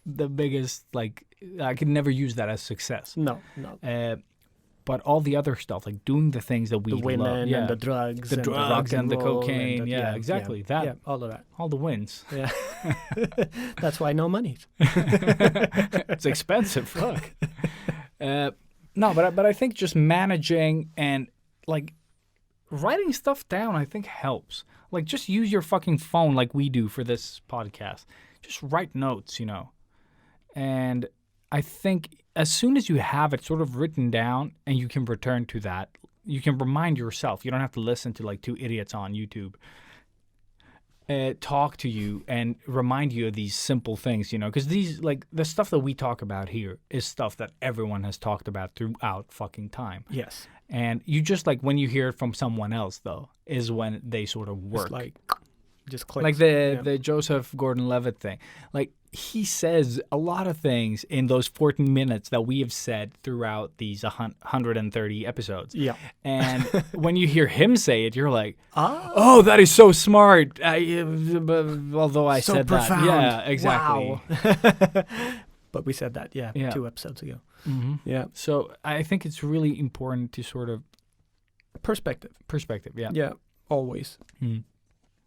the biggest, like I could never use that as success. No. But all the other stuff, like doing the things that we The women love. Yeah. and the drugs. The and drugs the rock and the roll cocaine. And Yeah, exactly. That. Yeah, all of that. All the wins. Yeah. That's why no money. It's expensive. Fuck. No, but I think just managing and like writing stuff down, I think helps. Like just use your fucking phone like we do for this podcast. Just write notes, And I think as soon as you have it sort of written down and you can return to that, you can remind yourself. You don't have to listen to like two idiots on YouTube talk to you and remind you of these simple things, because these, like, the stuff that we talk about here is stuff that everyone has talked about throughout fucking time. Yes. And you just, like, when you hear it from someone else, though, is when they sort of work. It's like, just clicks. Like the Joseph Gordon-Levitt thing. Like, he says a lot of things in those 14 minutes that we have said throughout these 130 episodes. Yeah. And when you hear him say it, you're like, Ah. oh, that is so smart. Although I So said profound. that. Yeah, exactly. Wow. But we said that, Yeah. 2 episodes ago. Mm-hmm. Yeah. So I think it's really important to sort of Perspective. yeah. Yeah. Always. Mm.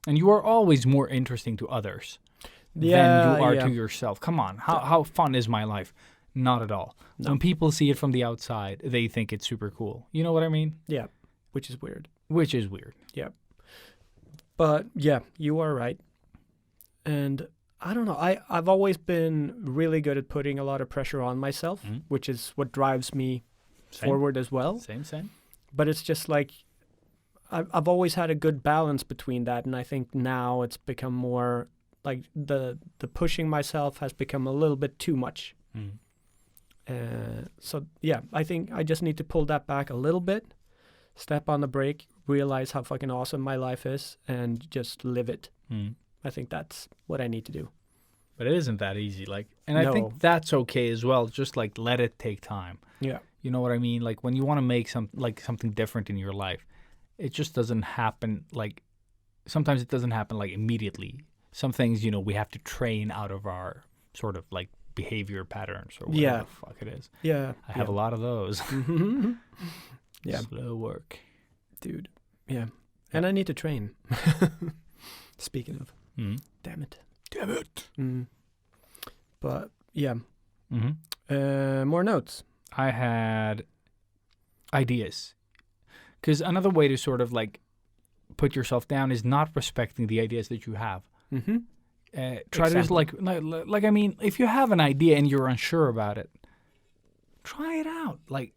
And you are always more interesting to others than you are to yourself. Come on. How fun is my life? Not at all. No. When people see it from the outside, they think it's super cool. You know what I mean? Yeah. Which is weird. Which is weird. Yeah. But yeah, you are right. And I don't know. I've always been really good at putting a lot of pressure on myself, Mhm. which is what drives me Same. forward as well. Same. But it's just like I've always had a good balance between that, and I think now it's become more like the pushing myself has become a little bit too much. Mm. So yeah, I think I just need to pull that back a little bit, step on the brake, realize how fucking awesome my life is, and just live it. Mm. I think that's what I need to do. But it isn't that easy. And I No. think that's okay as well. Just like let it take time. Yeah. You know what I mean? Like when you want to make something different in your life, it just doesn't happen like sometimes it doesn't happen like immediately. Some things, we have to train out of our sort of like behavior patterns or whatever the fuck it is. Yeah. I have a lot of those. Yeah. Slow work. Dude. Yeah. And I need to train. Speaking of. Damn it. But yeah. More notes. I had ideas. Because another way to sort of like put yourself down is not respecting the ideas that you have. Try to just like I mean, if you have an idea and you're unsure about it, try it out. Like,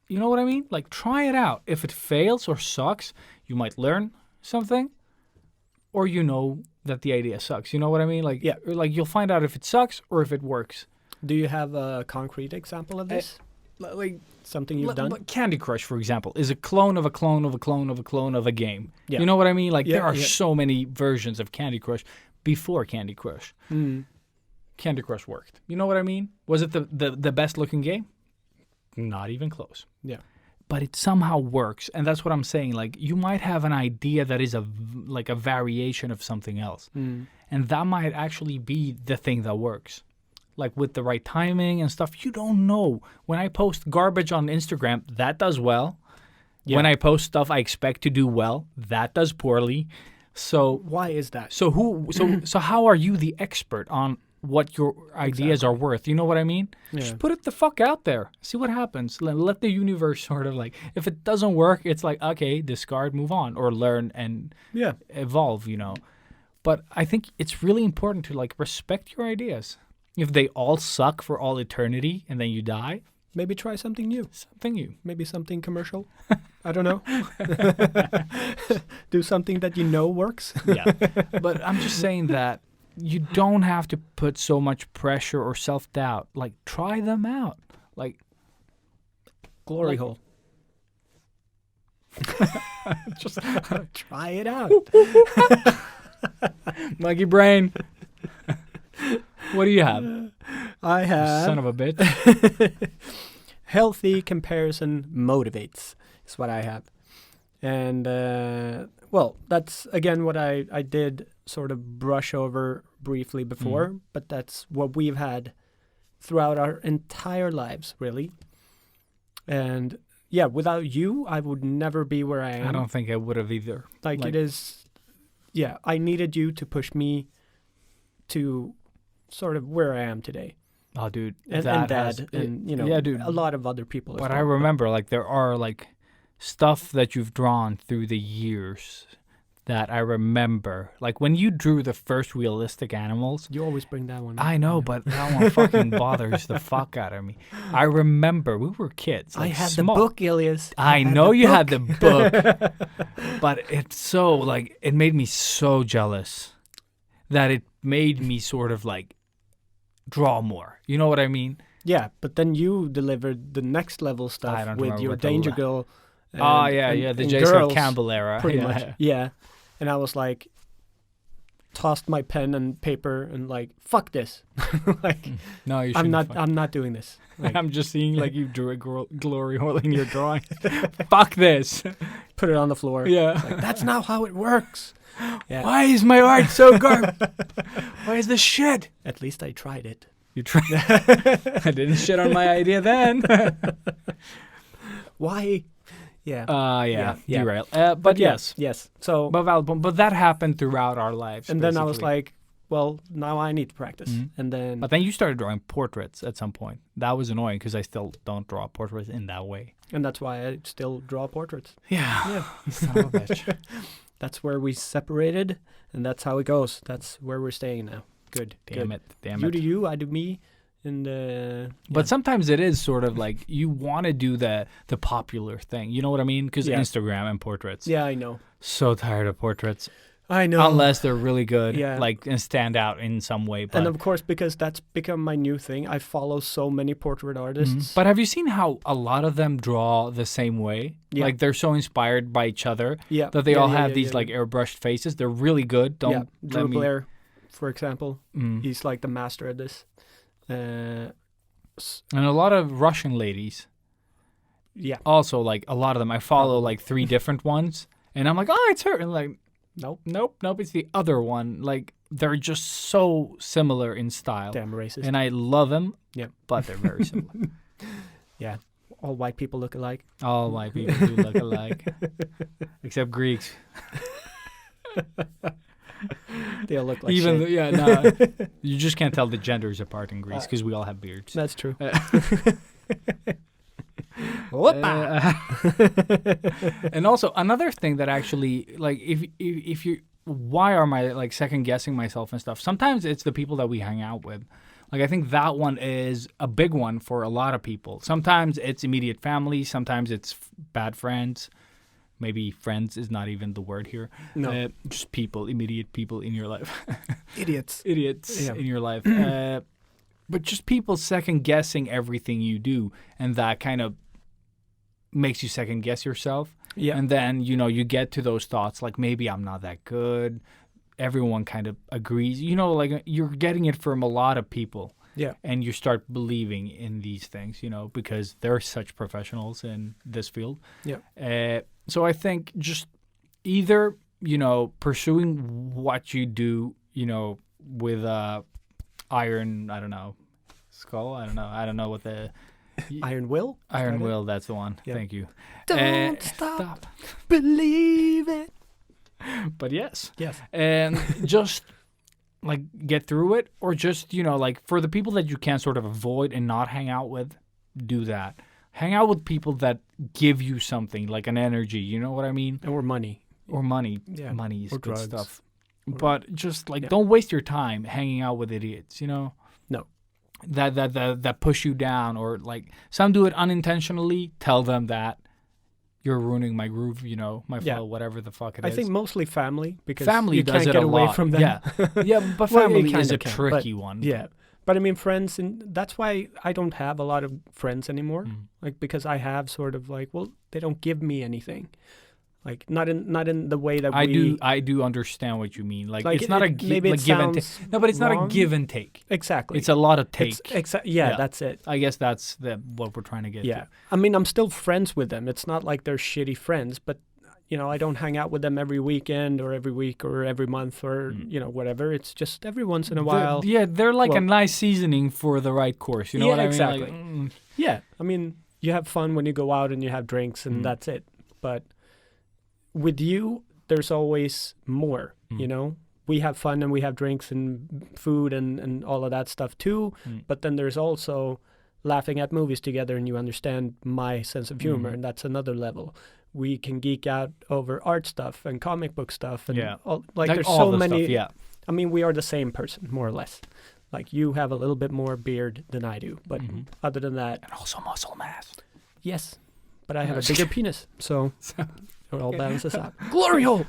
you know what I mean? Like, try it out. If it fails or sucks, you might learn something, or that the idea sucks. You know what I mean? Like, like you'll find out if it sucks or if it works. Do you have a concrete example of this? Like something you've done? Candy Crush, for example, is a clone of a clone of a clone of a clone of a game. Yeah. You know what I mean? Like, there are so many versions of Candy Crush before Candy Crush. Candy Crush worked. You know what I mean? Was it the best looking game? Not even close. Yeah. But it somehow works, and that's what I'm saying. Like, you might have an idea that is a variation of something else, and that might actually be the thing that works. Like, with the right timing and stuff, you don't know. When I post garbage on Instagram, that does well. Yeah. When I post stuff I expect to do well, that does poorly. So why is that? So how are you the expert on what your ideas are worth? You know what I mean? Yeah. Just put it the fuck out there. See what happens. Let the universe sort of like, if it doesn't work, it's like, okay, discard, move on, or learn and evolve, But I think it's really important to like respect your ideas. If they all suck for all eternity and then you die, maybe try something new. Maybe something commercial. I don't know. Do something that works. Yeah. But I'm just saying that you don't have to put so much pressure or self-doubt. Like, try them out. Like, glory hole. Just try it out. Monkey brain. What do you have? I have... Son of a bitch. Healthy comparison motivates is what I have. And, that's, again, what I did sort of brush over briefly before, but that's what we've had throughout our entire lives, really. And, without you, I would never be where I am. I don't think I would have either. Like it is, I needed you to push me to sort of where I am today. Oh, dude. And Dad, dude, a lot of other people. But I remember, like, there are, like, stuff that you've drawn through the years that I remember. Like, when you drew the first realistic animals. You always bring that one up. I know, but that one fucking bothers the fuck out of me. I remember we were kids. Like, I had the book, Ilias. I know you had the book. But it's so, like, it made me so jealous that it made me sort of, like, draw more. You know what I mean? Yeah, but then you delivered the next level stuff with your Danger Girl. The Jason Campbell era. Pretty much. Yeah. And I was like, tossed my pen and paper and like, fuck this. Like, no, you I'm not doing this. Like, I'm just seeing like you drew a glory hole in your drawing. Fuck this. Put it on the floor. Yeah. Like, that's not how it works. Yeah. Why is my art so garbage? Why is this shit? At least I tried it. You tried. I didn't shit on my idea then. Why? Yeah. Derail. But yes. So, but that happened throughout our lives. And basically. then I was like, well, now I need to practice. But then you started drawing portraits at some point. That was annoying because I still don't draw portraits in that way. And that's why I still draw portraits. Yeah. Son of a bitch. That's where we separated, and that's how it goes. That's where we're staying now. Good. Damn it. You do you, I do me. And but sometimes it is sort of like you want to do the popular thing. You know what I mean? Because Instagram and portraits. Yeah, I know. So tired of portraits. I know. Unless they're really good, and stand out in some way. But, and of course, because that's become my new thing, I follow so many portrait artists. But have you seen how a lot of them draw the same way? Yeah. Like they're so inspired by each other that they all have these like airbrushed faces. They're really good. Drew Blair, for example, he's like the master at this. And a lot of Russian ladies. Yeah. Also, like a lot of them, I follow like 3 different ones, and I'm like, oh, it's her, and like. Nope. Nope. It's the other one. Like they're just so similar in style. Damn racist. And I love them. Yeah. But they're very similar. Yeah. All white people look alike. All white people do look alike, except Greeks. They all look like Even shit. no, you just can't tell the genders apart in Greece because we all have beards. That's true. And also another thing that actually, like, if you, why am I like second guessing myself and stuff? Sometimes it's the people that we hang out with. Like I think that one is a big one for a lot of people. Sometimes it's immediate family. Sometimes it's bad friends. Maybe friends is not even the word here. No. Just people, immediate people in your life. Idiots In your life. But just people second guessing everything you do, and that kind of makes you second guess yourself. Yeah. And then, you get to those thoughts like maybe I'm not that good. Everyone kind of agrees. Like you're getting it from a lot of people. Yeah. And you start believing in these things, because they're such professionals in this field. Yeah. So I think just either, pursuing what you do, with iron, I don't know, skull, I don't know what the... Iron Will? Iron Will, that's the one. Yeah. Thank you. Don't stop. Believe it. But yes. Yes. And just like get through it, or just, like for the people that you can sort of avoid and not hang out with, do that. Hang out with people that give you something, like an energy, you know what I mean? Or money. Or money. Yeah. Money is Or good drugs. stuff. But just like don't waste your time hanging out with idiots, No. That push you down, or like some do it unintentionally. Tell them that you're ruining my groove, my flow, whatever the fuck it is. I think mostly family, because family you does can't it get a away lot. from them. Yeah, but Well, you family kinda is a can, tricky but- one. Yeah. But I mean, friends, and that's why I don't have a lot of friends anymore. Like, because I have sort of like, well, they don't give me anything. Like, not in the way that I do understand what you mean. Like it's not maybe it give and take. sounds No, but it's not a wrong. give and take. Exactly. It's a lot of take. Yeah, that's it. I guess that's what we're trying to get Yeah. to. I mean, I'm still friends with them. It's not like they're shitty friends, but I don't hang out with them every weekend or every week or every month or, whatever. It's just every once in a while. They're like a nice seasoning for the right course. You know what I exactly. mean? Like, Yeah. I mean, you have fun when you go out and you have drinks and that's it. But with you, there's always more, We have fun and we have drinks and food and all of that stuff too. But then there's also laughing at movies together, and you understand my sense of humor, and that's another level. We can geek out over art stuff and comic book stuff. And there's all so the many. stuff, yeah. I mean, we are the same person, more or less. Like, you have a little bit more beard than I do. But other than that... And also muscle mass. Yes. But I have a bigger penis, so it all balances out. Glory hole!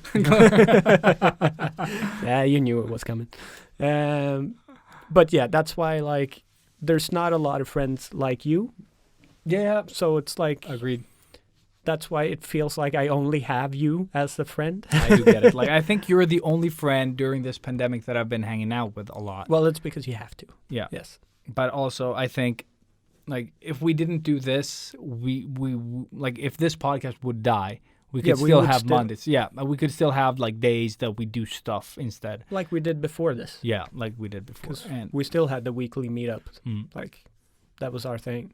Yeah, you knew it was coming. But yeah, that's why, like, there's not a lot of friends like you. Yeah. So it's like... Agreed. That's why it feels like I only have you as a friend. I do get it. Like, I think you're the only friend during this pandemic that I've been hanging out with a lot. Well, it's because you have to. Yeah. Yes. But also, I think, like, if we didn't do this, we like, if this podcast would die, we could still have Mondays. Yeah, we could still have, like, days that we do stuff instead. Like we did before this. Yeah, like we did before. And we still had the weekly meetup. Like, that was our thing.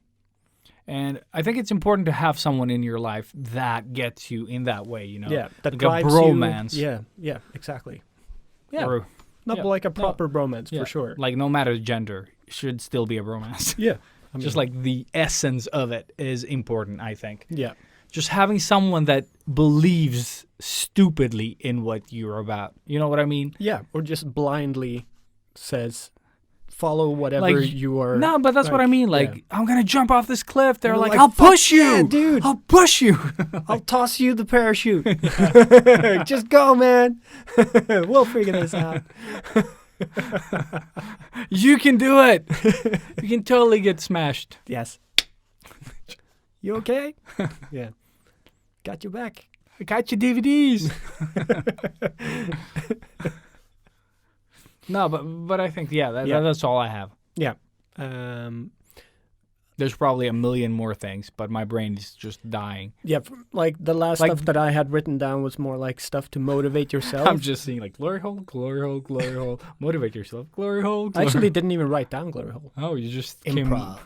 And I think it's important to have someone in your life that gets you in that way, Yeah, that like drives a bromance. You. Yeah, exactly. Yeah, Or, not like a proper bromance, for sure. Like, no matter gender, it should still be a bromance. Yeah. I mean, Just like the essence of it is important, I think. Yeah. Just having someone that believes stupidly in what you're about. You know what I mean? Yeah, or just blindly says, follow whatever Like, you are. No, but that's what I mean. Like, I'm going to jump off this cliff. They're And like, like, I'll "Fuck push you. yeah, dude. I'll push you. I'll toss you the parachute. Just go, man. We'll figure this out. You can do it. You can totally get smashed. Yes. You okay? Yeah. Got your back. I got your DVDs. No, but I think, that's all I have. Yeah. There's probably a million more things, but my brain is just dying. Yeah, like the last Like- stuff that I had written down was more like stuff to motivate yourself. I'm just seeing like glory hole, glory hole, glory hole. Motivate yourself, glory hole. I Glory actually didn't even write down glory hole. Oh, you just Improv.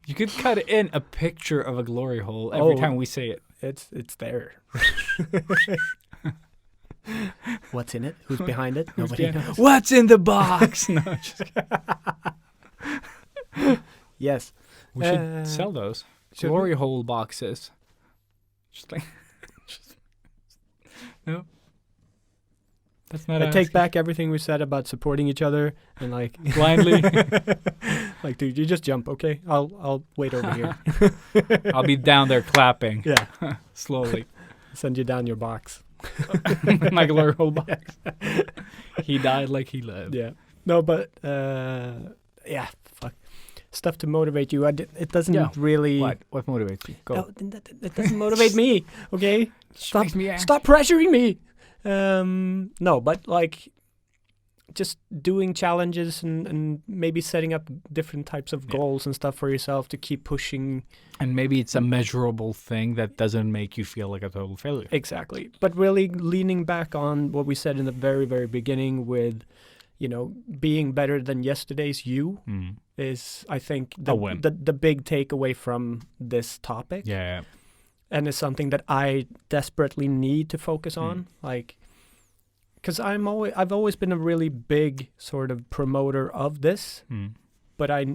You could cut in a picture of a glory hole every Oh. time we say it. It's there. What's in it? Who's behind it? Nobody Yeah. knows. What's in the box? No, just Yes. we should sell those should glory hole boxes. Just like, no, that's not. I take back everything we said about supporting each other and like blindly. like, dude, you just jump, okay? I'll wait over here. I'll be down there clapping Yeah. slowly. Send you down your box. My glory hole box. He died like he lived. Yeah. No, but yeah, fuck. Stuff to motivate you. It doesn't Yeah. really. What motivates you? Go. No, it doesn't motivate me. Okay. Stop. Makes me angry. Stop pressuring me. No, but like, just doing challenges and maybe setting up different types of goals and stuff for yourself to keep pushing. And maybe it's a measurable thing that doesn't make you feel like a total failure. Exactly. But really leaning back on what we said in the very, very beginning with, you know, being better than yesterday's you is, I think, A win. the big takeaway from this topic. Yeah. And it's something that I desperately need to focus on. Like, because I've always been a really big sort of promoter of this, but I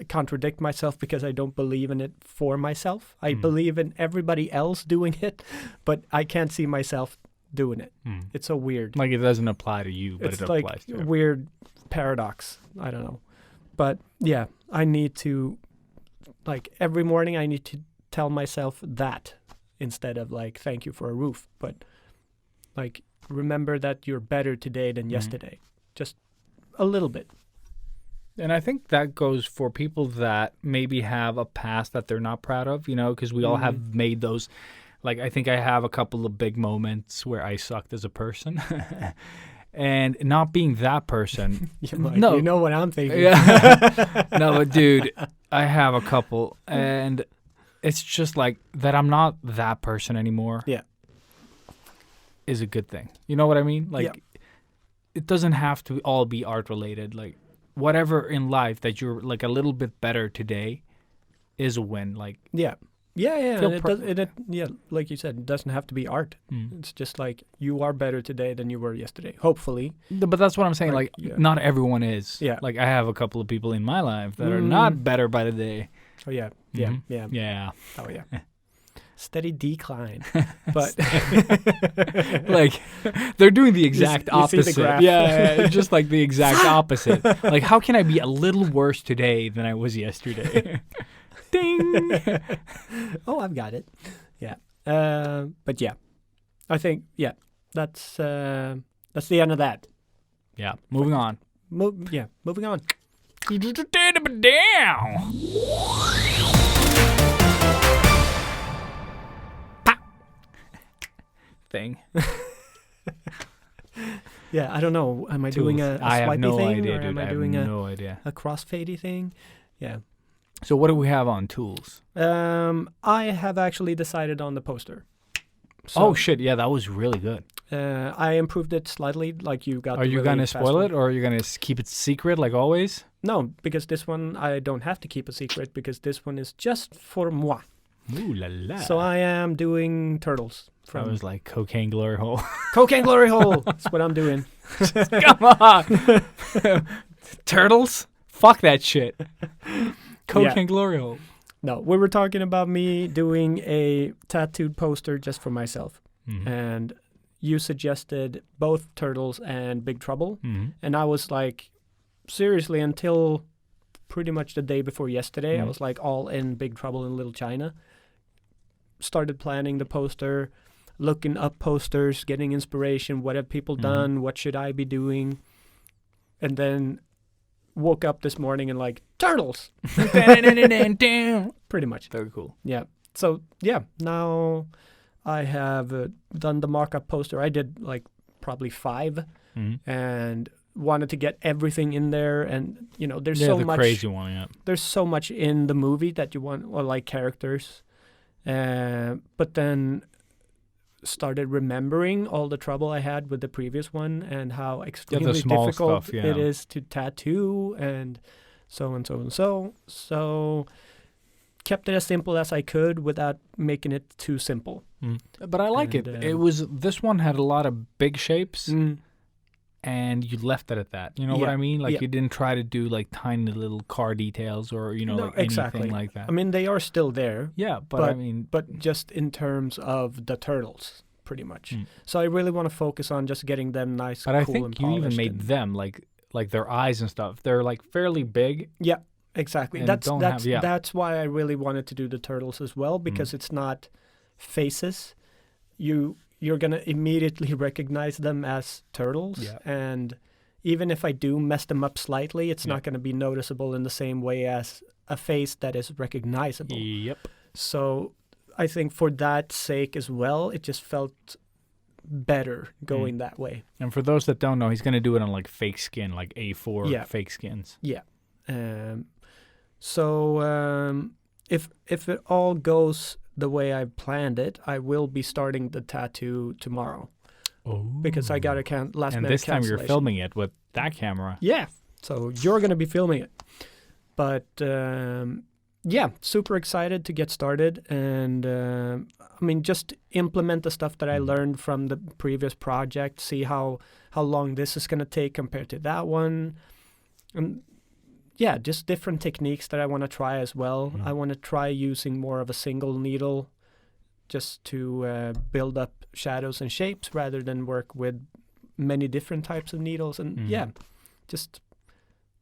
contradict myself because I don't believe in it for myself. I believe in everybody else doing it, but I can't see myself doing it. It's so weird. Like it doesn't apply to you, but It's it like applies to a everyone. weird paradox. I don't know. But yeah, I need to, like, every morning I need to tell myself that instead of like, thank you for a roof. But like, remember that you're better today than yesterday. Just a little bit. And I think that goes for people that maybe have a past that they're not proud of, you know, because we all have made those. Like, I think I have a couple of big moments where I sucked as a person. And not being that person. No, you know what I'm thinking. Yeah. No, but dude, I have a couple. And it's just like that I'm not that person anymore. Yeah. Is a good thing. You know what I mean? Like, Yeah. it doesn't have to all be art related. Like, whatever in life that you're like a little bit better today is a win. Like, Yeah. Yeah. Feel And yeah, like you said, it doesn't have to be art. It's just like you are better today than you were yesterday. Hopefully. but that's what I'm saying. Like, yeah. not everyone is. Yeah. Like, I have a couple of people in my life that are not better by the day. Oh yeah. Yeah. Mhm. Yeah. Yeah. Oh yeah. Steady decline. But Like, they're doing the exact you see the opposite. graph. Yeah, just like the exact opposite. Like, how can I be a little worse today than I was yesterday? Ding. oh, I've got it. Yeah. But yeah, I think that's the end of that. Yeah, moving on. Moving on. Down. Thing. Yeah, I don't know. Am I doing a I have swipey no thing, idea, or dude. am I I have doing no idea. a crossfadey thing? Yeah. So what do we have on tools? I have actually decided on the poster. So, Oh shit! Yeah, that was really good. I improved it slightly. Like you got. Are you really gonna fast spoil one. it, or are you gonna keep it secret like always? No, because this one I don't have to keep a secret because this one is just for moi. Ooh la la! So I am doing turtles I from was like cocaine glory hole. Cocaine Glory Hole. That's what I'm doing. Come on, turtles! Fuck that shit. Cocaine glory hole. No, we were talking about me doing a tattooed poster just for myself. And you suggested both Turtles and Big Trouble. And I was like, seriously, until pretty much the day before yesterday, I was like all in Big Trouble in Little China. Started planning the poster, looking up posters, getting inspiration. What have people done? What should I be doing? And then woke up this morning and like, Turtles! Pretty much. Very cool. Yeah. So, yeah, now I have done the markup poster. I did like probably 5. And wanted to get everything in there, and there's so the much crazy one. Yeah. there's so much in the movie that you want, or like characters, but then started remembering all the trouble I had with the previous one and how extremely small difficult stuff, yeah. it is to tattoo and so and so and so. So kept it as simple as I could without making it too simple. But I like And, it. This one had a lot of big shapes, Mm. and you left it at that. You know what Yeah, I mean? Like yeah. you didn't try to do like tiny little car details or No, like exactly. anything like that. I mean, they are still there, yeah, but I mean, but just in terms of the turtles, pretty much. Mm. So I really want to focus on just getting them nice, but I cool, think and you even polished made and- them like their eyes and stuff. They're like fairly big. Yeah, exactly. And That's don't that's have- yeah. that's why I really wanted to do the turtles as well, because it's not faces. You're gonna immediately recognize them as turtles, Yeah. and even if I do mess them up slightly, it's Yeah. not gonna be noticeable in the same way as a face that is recognizable. Yep. So I think for that sake as well, it just felt better going that way. And for those that don't know, he's gonna do it on like fake skin, like A4 Yeah. fake skins. If it all goes the way I planned it, I will be starting the tattoo tomorrow Oh. because I got a last And minute this time you're cancellation. filming it with that camera. Yeah, so you're gonna be filming it, but yeah, super excited to get started, and I mean, just implement the stuff that I learned from the previous project. See how long this is gonna take compared to that one, and yeah, just different techniques that I want to try as well. I want to try using more of a single needle, just to build up shadows and shapes rather than work with many different types of needles. And yeah, just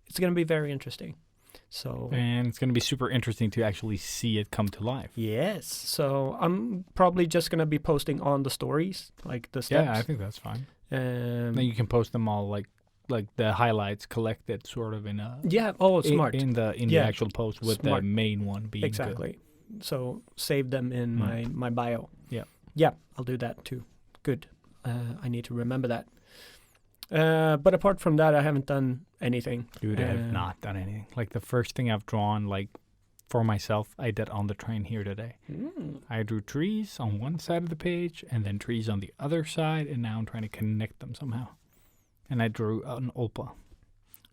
it's gonna be very interesting. So And it's going to be super interesting to actually see it come to life. yes, so I'm probably just gonna be posting on the stories, like the steps. Yeah, I think that's fine. Um, Then you can post them all like the highlights collected sort of in a yeah. Oh, smart. in the Yeah. actual post with Smart. the main one being Exactly. So save them in my bio. Yeah. Yeah, I'll do that too. Good. I need to remember that. But apart from that, I haven't done anything. Dude, I have not done anything. Like the first thing I've drawn like for myself, I did on the train here today. I drew trees on one side of the page and then trees on the other side, and now I'm trying to connect them somehow. And I drew an opal.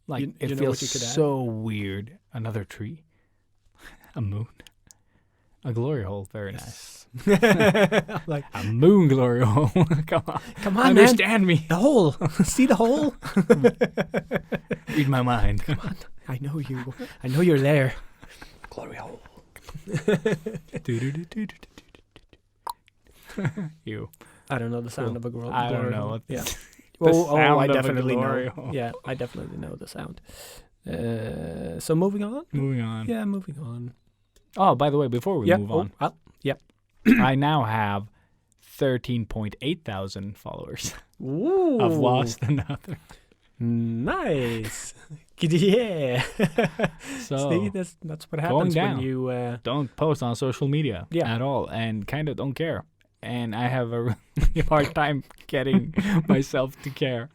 Like You it know feels what you could add? so weird. Another tree, a moon, a glory hole. Very nice. Like, A moon glory hole. Come on, come on, man. understand me. The hole. See the hole? Read my mind. Come on. I know you. I know you're there. Glory hole. You. I don't know the sound Cool. of a glory I don't glory know hole. what Yeah. the Oh, sound I of a definitely glory know. hole. Yeah, I definitely know the sound. So moving on. Moving on. Yeah, moving on. Oh, by the way, before we move on, Yep. I now have 13.8 thousand followers. Ooh. I've lost another. Nice. Yeah. So See, that's what going happens when down. you. don't post on social media Yeah. at all, and kind of don't care. And I have a really hard time getting myself to care.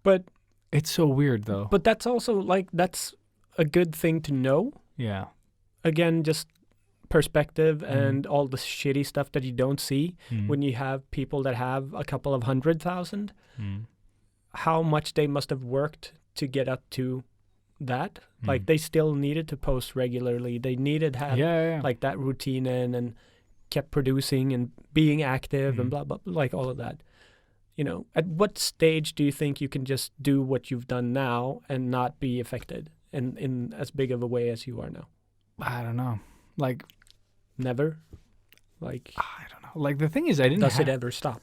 But It's so weird, though. but that's also like that's a good thing to know. Yeah. Again, just perspective and all the shitty stuff that you don't see when you have people that have a couple of 100,000. How much they must have worked to get up to that. Like they still needed to post regularly. They needed to have yeah. like that routine and kept producing and being active and blah, blah, like all of that. You know, at what stage do you think you can just do what you've done now and not be affected in as big of a way as you are now? I don't know. Like, Never? Like, I don't know. Like, the thing is, I didn't does have... it ever stop?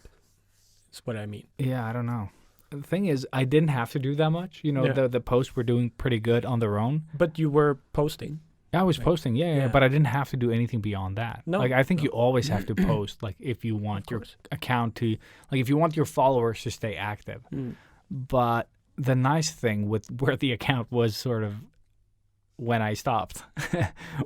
That's what I mean. Yeah, I don't know. The thing is, I didn't have to do that much. You know, Yeah. the posts were doing pretty good on their own. But you were posting. I was posting, yeah, Yeah. but I didn't have to do anything beyond that. No, Like, I think no. you always have to post, like, if you want your course. account to, like, if you want your followers to stay active. But the nice thing with where the account was sort of when I stopped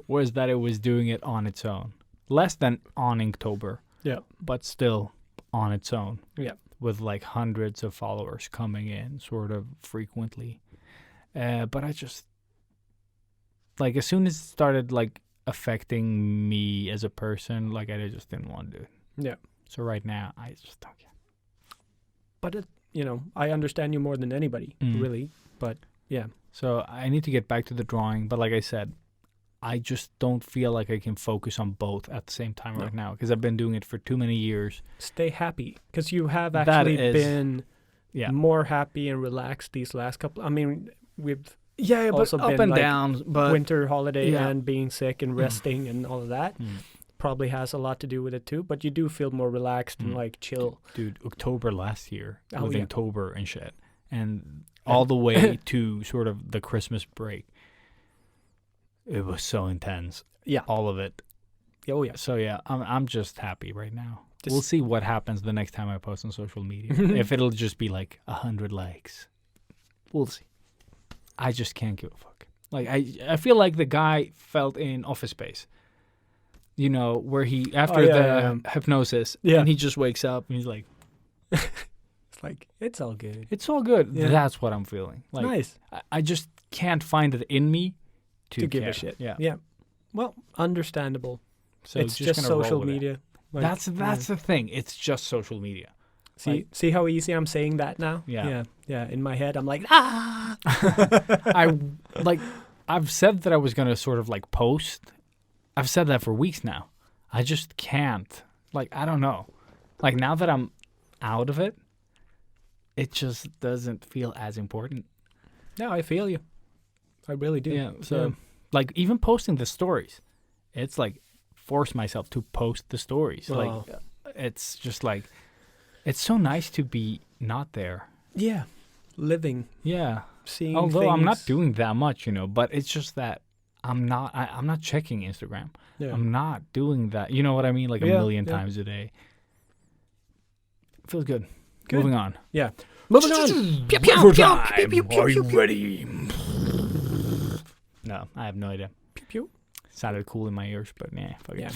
was that it was doing it on its own. Less than on Inktober, Yeah. but still on its own. Yeah. with like hundreds of followers coming in sort of frequently. But I just, like, as soon as it started like affecting me as a person, like I just didn't want to do it. Yeah. So right now, I just don't care. But I understand you more than anybody, really. But yeah. So I need to get back to the drawing. But like I said, I just don't feel like I can focus on both at the same time right now because I've been doing it for too many years. Stay happy, because you have actually been more happy and relaxed these last couple. I mean, we've also but up been and like downs. But winter holiday and being sick and resting and all of that probably has a lot to do with it too. But you do feel more relaxed and like chill. Dude, October last year with Inktober and shit, and all the way to sort of the Christmas break. It was so intense. Yeah. All of it. Oh, yeah. So, yeah, I'm just happy right now. We'll see what happens the next time I post on social media. If it'll just be like 100 likes. We'll see. I just can't give a fuck. Like, I feel like the guy felt in Office Space. You know, where he, after the hypnosis, and he just wakes up and he's like... It's like, it's all good. It's all good. Yeah. That's what I'm feeling. Like, nice. I just can't find it in me to give a shit. Yeah. Well, understandable. So it's just social media. Like, that's the thing. It's just social media. See how easy I'm saying that now? Yeah. In my head, I'm like, I've said that I was gonna sort of like post. I've said that for weeks now. I just can't. Like, I don't know. Like, now that I'm out of it, it just doesn't feel as important. No, I feel you. I really do. Yeah. So, like, even posting the stories, it's like force myself to post the stories. Oh. Like, it's just like, it's so nice to be not there. Yeah. Living. Yeah. Seeing Although things. I'm not doing that much, but it's just that I'm not checking Instagram. Yeah. I'm not doing that. You know what I mean? Like a million times a day. Feels good. Moving on. Yeah. Moving on. Are you ready? No, I have no idea. Pew pew. Sounded cool in my ears, but fuck it.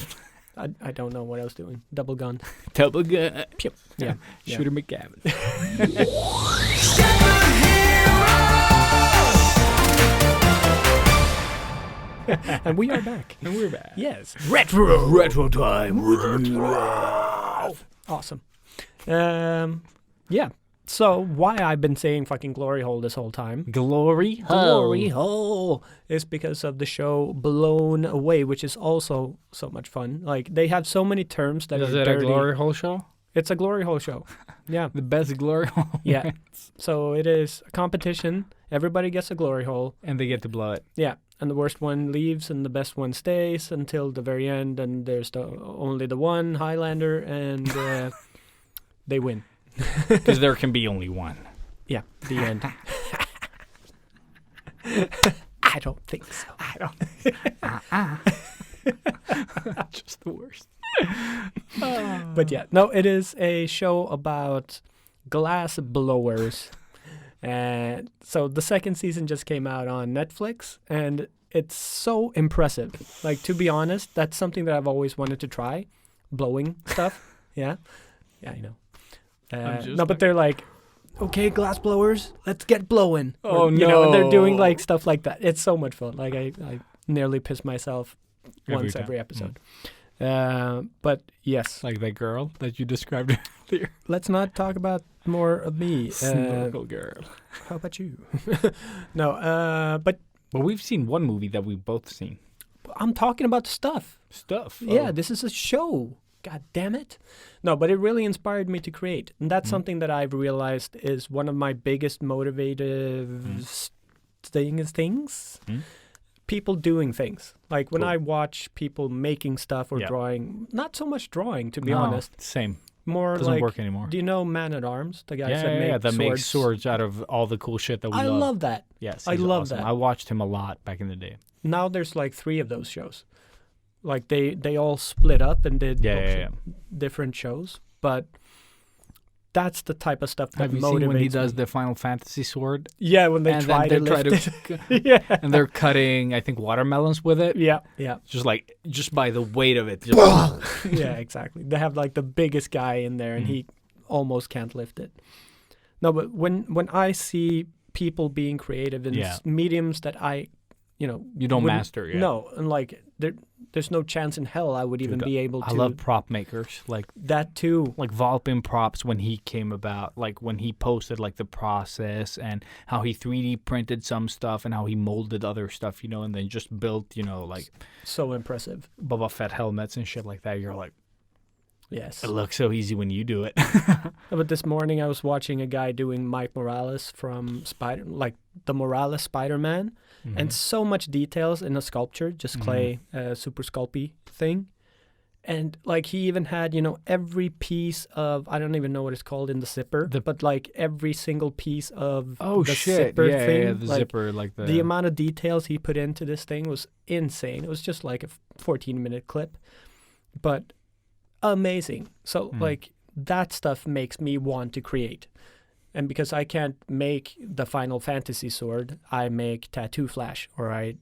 I don't know what I was doing. Double gun. Double gun. Pew. Yeah. Shooter McGavin. And we are back. And we're back. Yes. Retro time with me. Awesome. Yeah. So why I've been saying fucking glory hole this whole time. Glory hole is because of the show Blown Away, which is also so much fun. Like, they have so many terms that is are it dirty. A glory hole show? It's a glory hole show. Yeah. The best glory hole. Yeah. So it is a competition. Everybody gets a glory hole. And they get to blow it. Yeah. And the worst one leaves and the best one stays until the very end. And there's only the one Highlander, and they win. Because there can be only one. Yeah, the end. I don't think so. Just the worst. But yeah, no, it is a show about glass blowers. And so the second season just came out on Netflix, and it's so impressive. Like, to be honest, that's something that I've always wanted to try. Blowing stuff. Yeah, I know. But they're like, okay, glass blowers, let's get blowing. Oh, and they're doing like stuff like that. It's so much fun. Like, I nearly piss myself once every episode. But yes. Like that girl that you described earlier. Let's not talk about more of me. Snorkel girl. How about you? No, but we've seen one movie that we've both seen. I'm talking about stuff. Yeah, this is a show. God damn it. No, but it really inspired me to create. And that's something that I've realized is one of my biggest motivative things. People doing things. Like, when I watch people making stuff or drawing, not so much drawing, to be honest. Same. More doesn't like, work anymore. Do you know Man at Arms? The guys that make swords out of all the cool shit that we love. I love that. Yes, I love awesome. that. I watched him a lot back in the day. Now there's like 3 of those shows. Like, they all split up and did different shows, but that's the type of stuff that Have you motivates seen when he does me. the Final Fantasy sword? Yeah, when they try to lift it. Yeah. And they're cutting, I think, watermelons with it. Yeah. Just by the weight of it. Yeah, exactly. They have like the biggest guy in there, and he almost can't lift it. No, but when I see people being creative in mediums that I, you don't wouldn't- master. Yeah. No, and like there's no chance in hell I would even be able to. I love prop makers, like that too. like Volpin Props when he came about, like when he posted like the process and how he 3D printed some stuff and how he molded other stuff, and then just built, like So impressive. Boba Fett helmets and shit like that. You're like, Yes. it looks so easy when you do it. But this morning I was watching a guy doing Mike Morales from the Morales Spider-Man, and so much details in a sculpture, just clay, super sculpty thing. And like he even had, every piece of, I don't even know what it's called in the zipper, but like every single piece of the zipper thing. Yeah, the zipper, like the amount of details he put into this thing was insane. It was just like a 14-minute clip, but amazing. So like that stuff makes me want to create. And because I can't make the Final Fantasy sword, I make Tattoo Flash, or I,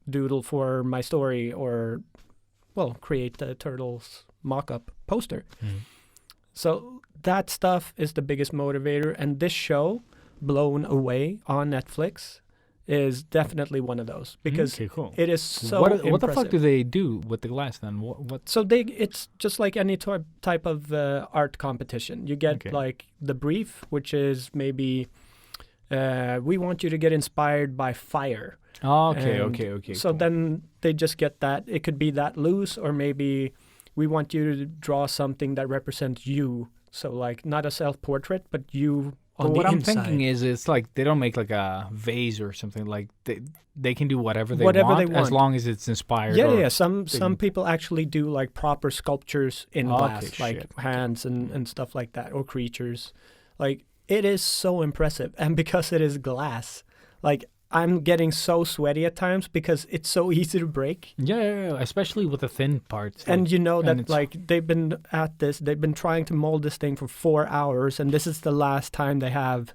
doodle for my story, or, create the Turtles mock-up poster. So that stuff is the biggest motivator. And this show, Blown Away on Netflix, is definitely one of those, because it is so impressive. What the fuck do they do with the glass then? What? So it's just like any type of art competition. You get like the brief, which is maybe we want you to get inspired by fire. Oh, okay. So then they just get that. It could be that loose, or maybe we want you to draw something that represents you. So like not a self-portrait, but you. But what I'm thinking is, it's like they don't make like a vase or something. Like they can do whatever they want as long as it's inspired. Yeah. Some people actually do like proper sculptures in glass, like hands and stuff like that, or creatures. Like it is so impressive, and because it is glass, like I'm getting so sweaty at times because it's so easy to break. Yeah, especially with the thin parts. And that like they've been trying to mold this thing for 4 hours, and this is the last time they have.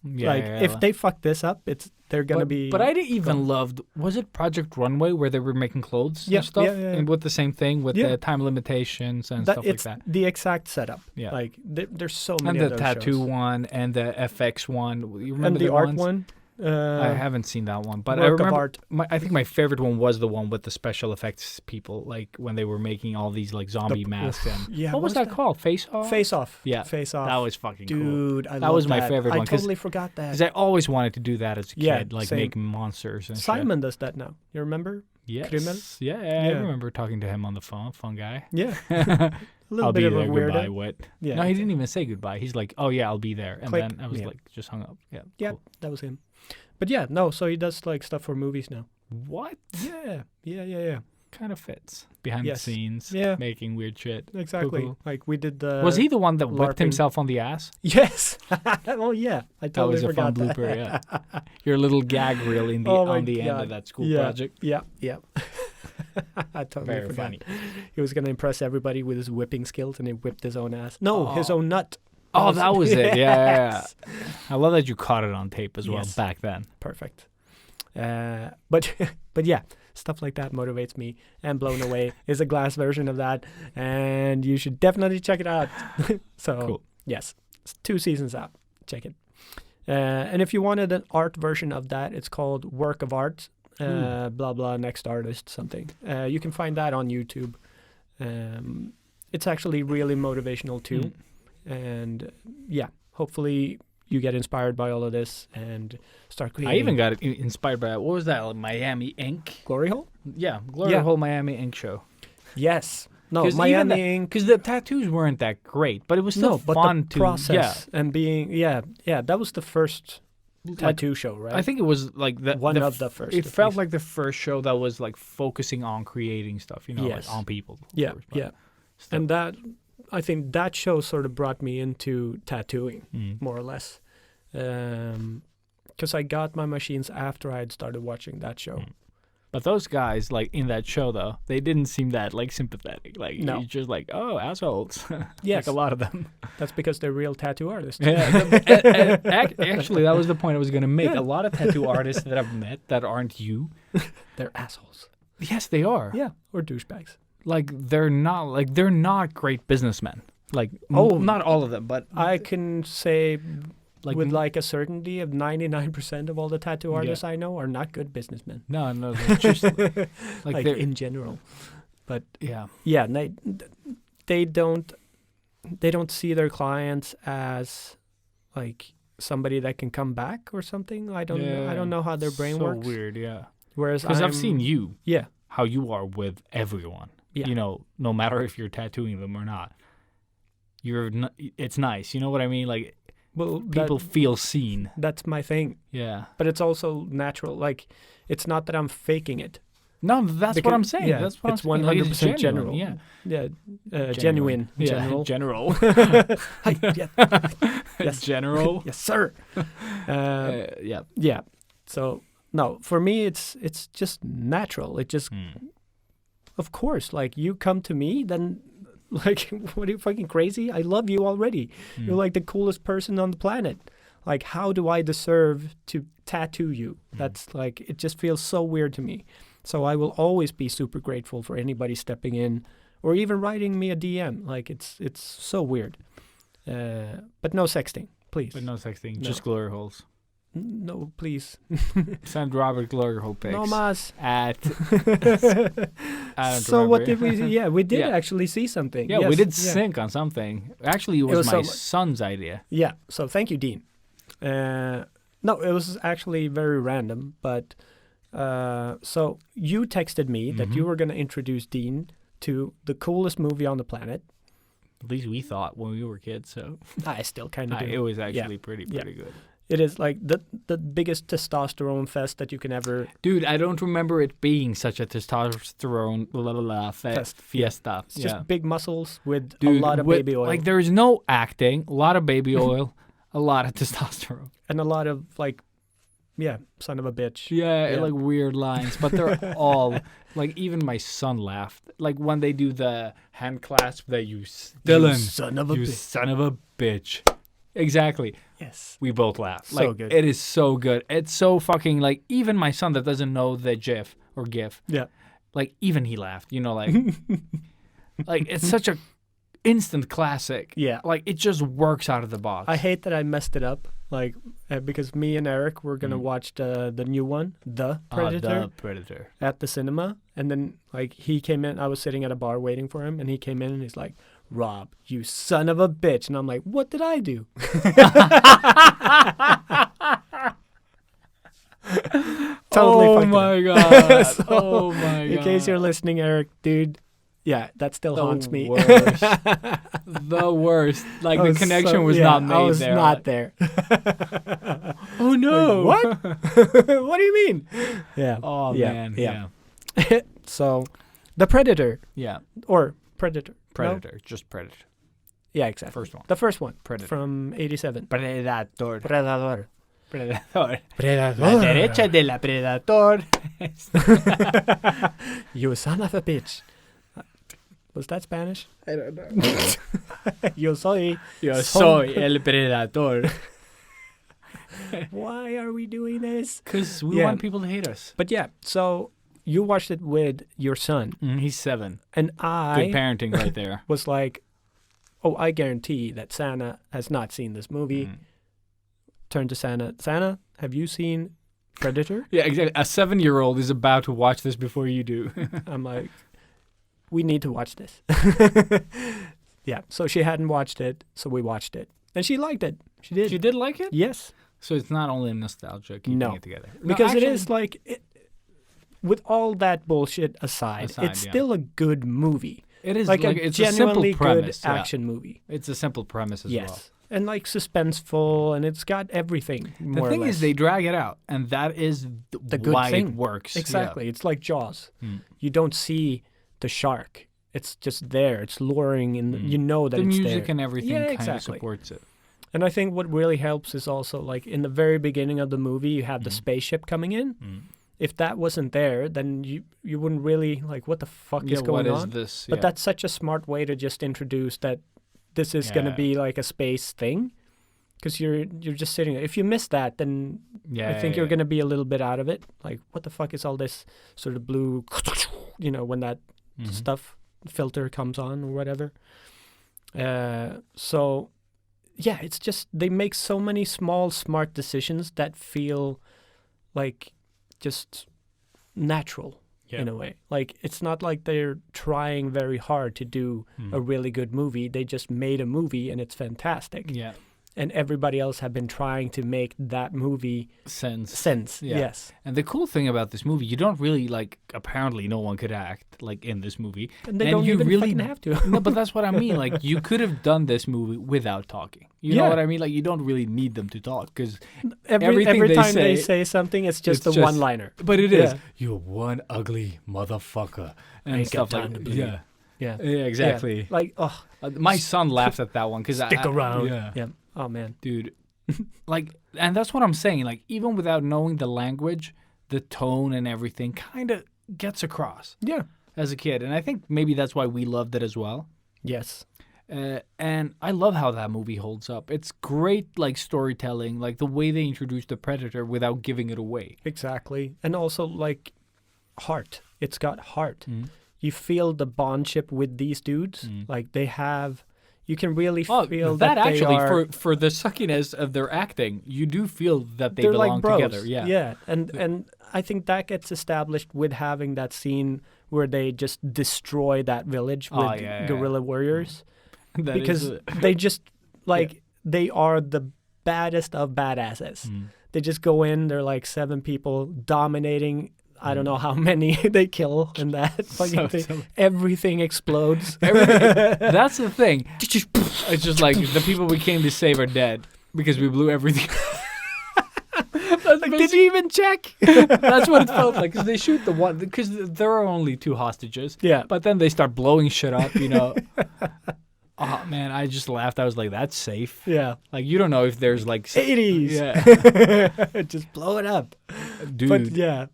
If they fuck this up, they're gonna be. But I didn't even loved. Was it Project Runway where they were making clothes and stuff, and with the same thing with the time limitations and stuff like that? It's the exact setup. Yeah, like there's so many. And the tattoo shows. one and the FX one. You remember and the art ones? one. I haven't seen that one, but Work I remember. Of art. I think my favorite one was the one with the special effects people, like when they were making all these like zombie masks. And what was that called? Face Off. Face Off. Yeah, Face Off. That was fucking cool. Dude, that was my favorite one. I totally forgot that. Because I always wanted to do that as a kid, like same. make monsters and Simon does that now. You remember? Yes. Krimmel? Yeah, I remember talking to him on the phone. Fun guy. Yeah. A little I'll bit be of there. a weirdo. Goodbye. What? Yeah. No, he didn't even say goodbye. He's like, "Oh yeah, I'll be there," and Click. then I was like, just hung up. Yeah. Yeah, cool. that was him. But yeah, no. So he does like stuff for movies now. What? Yeah. Kind of fits behind the scenes. Yeah. Making weird shit. Exactly. Cool. Like we did the. Was he the one that whipped LARPing. himself on the ass? Yes. Oh yeah. I That totally was a forgot fun that. blooper. Yeah. Your little gag reel in the on the end of that school project. Yeah. I totally Very forgot. funny. He was gonna impress everybody with his whipping skills, and he whipped his own ass. No, his own nut. Oh, that was it. Yeah. Yes. I love that you caught it on tape as well Yes. back then. Perfect. But yeah, stuff like that motivates me. And Blown Away is a glass version of that, and you should definitely check it out. So Cool. yes, it's 2 seasons out. Check it. And if you wanted an art version of that, it's called Work of Art. Blah blah next artist something. You can find that on YouTube. It's actually really motivational too. And yeah, hopefully you get inspired by all of this and start creating. I even got inspired by, what was that, like Miami Ink? Glory Hole? Yeah, Glory Hole Miami Ink show. Yes. No, Miami Ink. Because the tattoos weren't that great, but it was still fun the process and being, that was the first tattoo show, right? I think it was like one of the first. It felt like the first show that was like focusing on creating stuff, like on people. Yeah, and that, I think that show sort of brought me into tattooing, more or less. Because I got my machines after I had started watching that show. But those guys, like in that show, though, they didn't seem that like sympathetic. Like you're just like, oh, assholes. Yes, like a lot of them. That's because they're real tattoo artists. Yeah, actually, that was the point I was gonna make. A lot of tattoo artists that I've met that aren't you, they're assholes. Yes, they are. Yeah, or douchebags. Like they're not great businessmen. Like, Oh. not all of them, but I can say like with like a certainty of 99% of all the tattoo artists I know are not good businessmen. no, they're just Like they're, in general. But yeah. yeah, they don't see their clients as like somebody that can come back or something. I don't know how their brain so works. Weird, yeah. Whereas Because I've seen you, yeah, how you are with everyone. Yeah. You know, no matter if you're tattooing them or not, it's nice. You know what I mean? Like, well, people feel seen. that's my thing. Yeah. But it's also natural. Like, it's not that I'm faking it. No, that's what I'm saying. Yeah, That's what it's I'm saying. Like, 100% general. Yeah. Yeah, genuine. Yeah. General. General. Hi, yeah. Yes. General. Yes, sir. Yeah. Yeah. So no, for me, it's just natural. It just, of course, like you come to me, then like, what are you fucking crazy? I love you already. You're like the coolest person on the planet. Like, how do I deserve to tattoo you? That's like, it just feels so weird to me. So I will always be super grateful for anybody stepping in or even writing me a DM. Like, it's so weird. But no sexting, please. But no sexting, No. just glory holes. No, please. Send Robert glory hole pics. No mas. At I don't So what remember. did we? Yeah, we did Yeah. actually see something. Yeah, Yes, we did yeah. sync on something. Actually, it was was my so- son's idea. Yeah. So thank you, Dean. No, it was actually very random, but so you texted me that you were going to introduce Dean to the coolest movie on the planet. At least we thought when we were kids. So I still kind of do. it was actually Yeah. pretty Yeah. good. It is like the biggest testosterone fest that you can ever. Dude, I don't remember it being such a testosterone Fest. fiesta. It's just big muscles with a Dude, lot of with- baby oil Like, there is no acting, a lot of baby oil, a lot of testosterone. and a lot of like, yeah, son of a bitch. Yeah, like weird lines, but they're all like. Even my son laughed. Like when they do the hand clasp that you, Dylan, son of a you bitch. son of a bitch. Exactly. Yes. We both laugh. So Like, good. it is so good. It's so fucking like, even my son that doesn't know the GIF or GIF, Yeah. like even he laughed. You know, like, like it's such a instant classic. Yeah. Like it just works out of the box. I hate that I messed it up. Like because me and Eric were gonna watch the new one, The Predator, The Predator. at the cinema, and then like he came in. I was sitting at a bar waiting for him, and he came in and he's like, "Rob, you son of a bitch," and I'm like, "What did I do?" Totally Oh fucked it my up. god. So, Oh my god. In case you're listening, Eric, dude, yeah, that still The haunts me. worst. The worst. Like I the was connection so- was yeah, not made I was there. not there. Oh no. Like, what? What do you mean? Yeah. Oh Yeah, man. yeah. Yeah. So, the Predator Yeah. or Predator. No? Predator. Just Predator. Yeah, exactly. First one. The first one. Predator. From 87. Predator. Predator. Predator. Predator. La derecha de la Predator. You son of a bitch. Was that Spanish? I don't know. Yo soy. Yo soy el Predator. Why are we doing this? Because we Yeah. want people to hate us. But yeah, so you watched it with your son, He's 7. and Good I parenting right there. was like, oh, I guarantee that Santa has not seen this movie. Mm. Turn to Santa. Santa, have you seen Predator? Yeah, exactly. A 7-year-old is about to watch this before you do. I'm like, we need to watch this. Yeah, so she hadn't watched it, so we watched it. And she liked it. She did. You did like it? Yes. So it's not only nostalgia keeping No. it together. Because it is like, with all that bullshit aside, it's yeah. still a good movie. It is Like, like a it's genuinely a simple good premise. Yeah. action movie. It's a simple premise as Yes. well. And like suspenseful, and it's got everything. The More thing or less. is, they drag it out, and that is The good why thing. it works. Exactly. It's like Jaws. Yeah. Mm. You don't see the shark. It's just there. It's luring, and you know that The it's music there. and everything Yeah, kind of exactly. supports it. And I think what really helps is also like in the very beginning of the movie, you have the spaceship coming in. Mm. If that wasn't there, then you wouldn't really like what the fuck is going what is on. this? But Yeah. that's such a smart way to just introduce that this is going to Yeah. be like a space thing, because you're just sitting there. If you miss that, then Yeah, I think you're going to be a little bit out of it. Like, what the fuck is all this sort of blue, when that Mhm. stuff filter comes on or whatever. So, yeah, it's just they make so many small, smart decisions that feel like just natural in a way. Like, it's not like they're trying very hard to do a really good movie. They just made a movie and it's fantastic. Yeah. And everybody else have been trying to make that movie sense. Yeah. Yes. And the cool thing about this movie, you don't really apparently no one could act like in this movie. And they don't you even really fucking have to. No, but that's what I mean. Like, you could have done this movie without talking. You know what I mean? Like, you don't really need them to talk because Every time they say something, it's just a one-liner. But it is. You're one ugly motherfucker. And Ain't stuff got like time to that. bleed. Yeah. Yeah. Yeah, exactly. Yeah. Like, oh. My son laughed at that one because Stick around. Yeah. Oh, man. Dude. Like, and that's what I'm saying. Like, even without knowing the language, the tone and everything kind of gets across. Yeah. As a kid. And I think maybe that's why we loved it as well. Yes. And I love how that movie holds up. It's great, like, storytelling, like the way they introduce the Predator without giving it away. Exactly. And also, like, heart. It's got heart. You feel the bondship with these dudes. Like, they have... You can really feel that actually, they are... for the suckiness of their acting, you do feel that they they're belong like bros. together. Yeah. Yeah. And I think that gets established with having that scene where they just destroy that village with guerrilla warriors. Because they just, like, they are the baddest of badasses. They just go in, they're like 7 people dominating. I don't know how many they kill in that fucking thing. Everything explodes. That's the thing. It's just like the people we came to save are dead because we blew everything. Like, did you even check? That's what it felt like. Because they shoot the one, because there are only 2 hostages. Yeah. But then they start blowing shit up, you know. Oh, man, I just laughed. I was like, that's safe. Yeah. Like, you don't know if there's like... 80s. Yeah. Just blow it up. Dude. But yeah,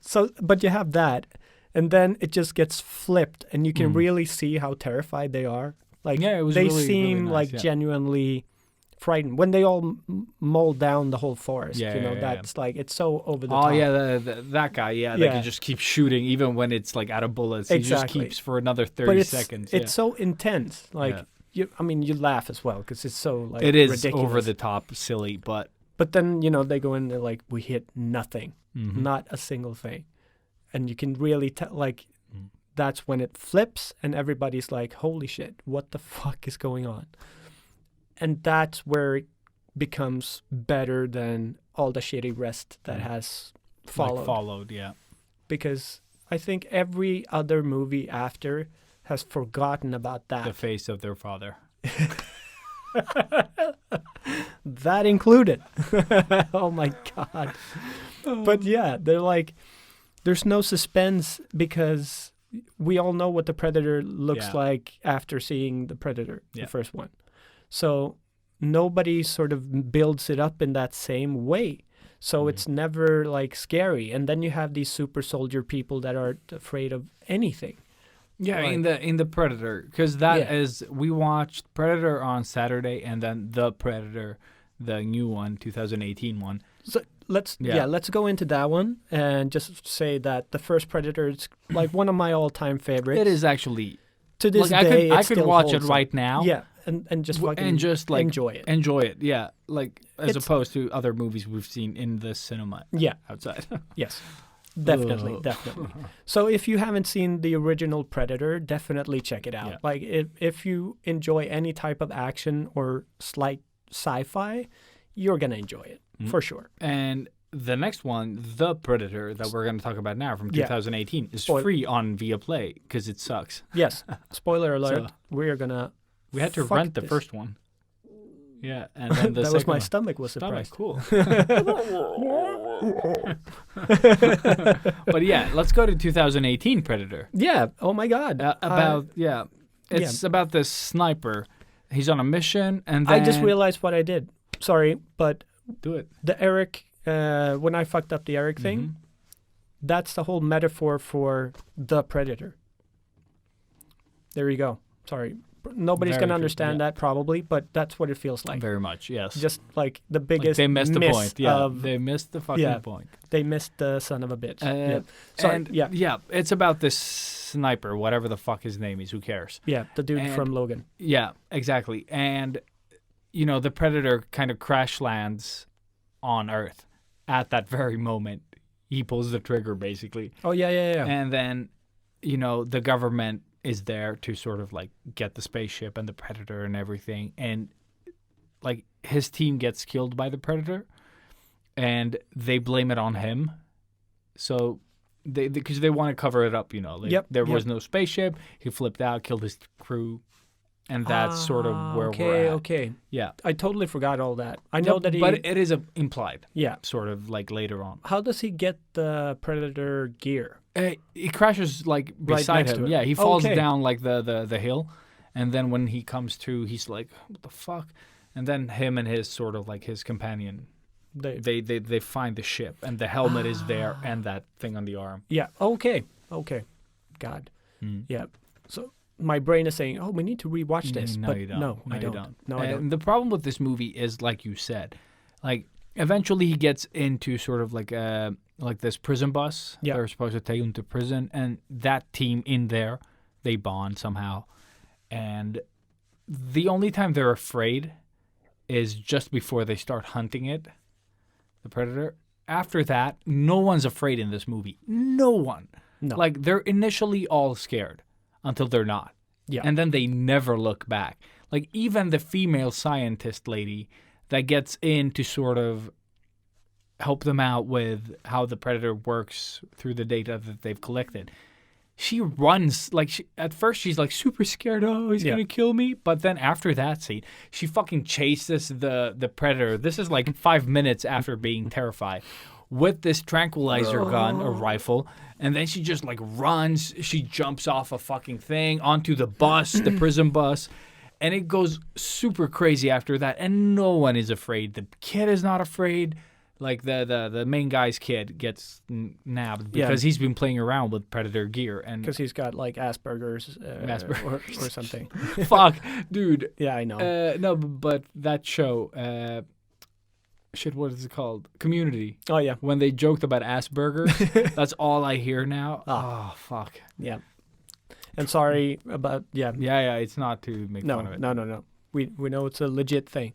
but you have that. And then it just gets flipped and you can really see how terrified they are. Like, yeah, it was they really, seem really nice, like genuinely frightened. When they all mow down the whole forest, that's like, it's so over the top. Oh, yeah, that guy, that can just keep shooting even when it's like out of bullets. He just keeps for another 30 seconds. It's so intense. Like, you laugh as well because it's so like it is ridiculous. Over the top, silly, but then they go in. They're like, we hit nothing, not a single thing, and you can really tell. Like, that's when it flips, and everybody's like, "Holy shit, what the fuck is going on?" And that's where it becomes better than all the shitty rest that has followed. Yeah. Because I think every other movie after has forgotten about that. The face of their father. That included. Oh my God. But yeah, they're like, there's no suspense because we all know what the Predator looks like after seeing the Predator, the first one. So nobody sort of builds it up in that same way. So it's never like scary. And then you have these super soldier people that aren't afraid of anything. Yeah, like, in the Predator, because that is, we watched Predator on Saturday and then the Predator, the new one, 2018 one. So let's go into that one and just say that the first Predator is like one of my all-time favorites. It is actually. To this day, I could watch it right now. Yeah, and just fucking enjoy it. Enjoy it, yeah. Like, as opposed to other movies we've seen in the cinema outside. Yes. Definitely. So if you haven't seen the original Predator, definitely check it out. Yeah. Like, if you enjoy any type of action or slight sci-fi, you're going to enjoy it, for sure. And the next one, The Predator, that we're going to talk about now from 2018, is free on Viaplay because it sucks. Yes. Spoiler alert. We had to rent the first one. Yeah, and then the that second was my one. stomach was surprised. Cool. But yeah, let's go to 2018 Predator. Yeah. Oh my God. It's about this sniper. He's on a mission, and then I just realized what I did. Sorry, but do it. The Eric, when I fucked up the Eric thing, that's the whole metaphor for the Predator. There you go. Sorry. Nobody's going to understand that probably, but that's what it feels like. Very much, yes. Just like the biggest they missed the point. Yeah, of, they missed the fucking point. They missed the son of a bitch. It's about this sniper, whatever the fuck his name is, who cares? Yeah, the dude And- from Logan. Yeah, exactly. And, the Predator kind of crash lands on Earth at that very moment. He pulls the trigger, basically. Oh, yeah. And then, the government is there to sort of like get the spaceship and the Predator and everything. And like his team gets killed by the Predator and they blame it on him. So because they want to cover it up, there was no spaceship. He flipped out, killed his crew. And that's sort of where we're at. Okay. Yeah. I totally forgot all that. I know that he... But it is implied. Yeah. Sort of like later on. How does he get the Predator gear? He crashes like Right beside next him. to it. Yeah, he falls Okay. down like the hill. And then when he comes to, he's like, what the fuck? And then him and his sort of like his companion, they find the ship. And the helmet is there and that thing on the arm. Yeah. Okay. God. Yeah. So my brain is saying, "Oh, we need to rewatch this." No, but you don't. No, I you don't. No, I don't. And the problem with this movie is, like you said, like eventually he gets into sort of like this prison bus. Yeah. They're supposed to take him to prison, and that team in there, they bond somehow. And the only time they're afraid is just before they start hunting it, the Predator. After that, no one's afraid in this movie. No one. No. Like, they're initially all scared until they're not. Yeah. And then they never look back. Like, even the female scientist lady that gets in to sort of help them out with how the Predator works through the data that they've collected, she runs. Like, at first she's like super scared. Oh, he's going to kill me. But then after that scene, she fucking chases the Predator. This is like 5 minutes after being terrified, with this tranquilizer gun or rifle. And then she just like runs. She jumps off a fucking thing onto the bus, the prison bus. And it goes super crazy after that. And no one is afraid. The kid is not afraid. Like the main guy's kid gets nabbed because he's been playing around with Predator gear. And because he's got like Asperger's, or something. Fuck, dude. Yeah, I know. No, but that show, what is it called? Community. Oh, yeah. When they joked about Asperger's, that's all I hear now. Oh, fuck. Yeah. And sorry about, Yeah, it's not to make fun of it. No. We know it's a legit thing.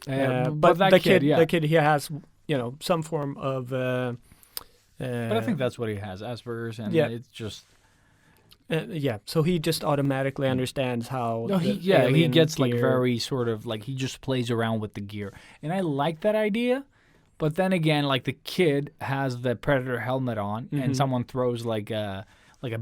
But that the kid, the kid, he has, some form of... but I think that's what he has, Asperger's, and it's just... so he just automatically understands how. No, he gets like very sort of like he just plays around with the gear, and I like that idea. But then again, like the kid has the Predator helmet on, and someone throws like a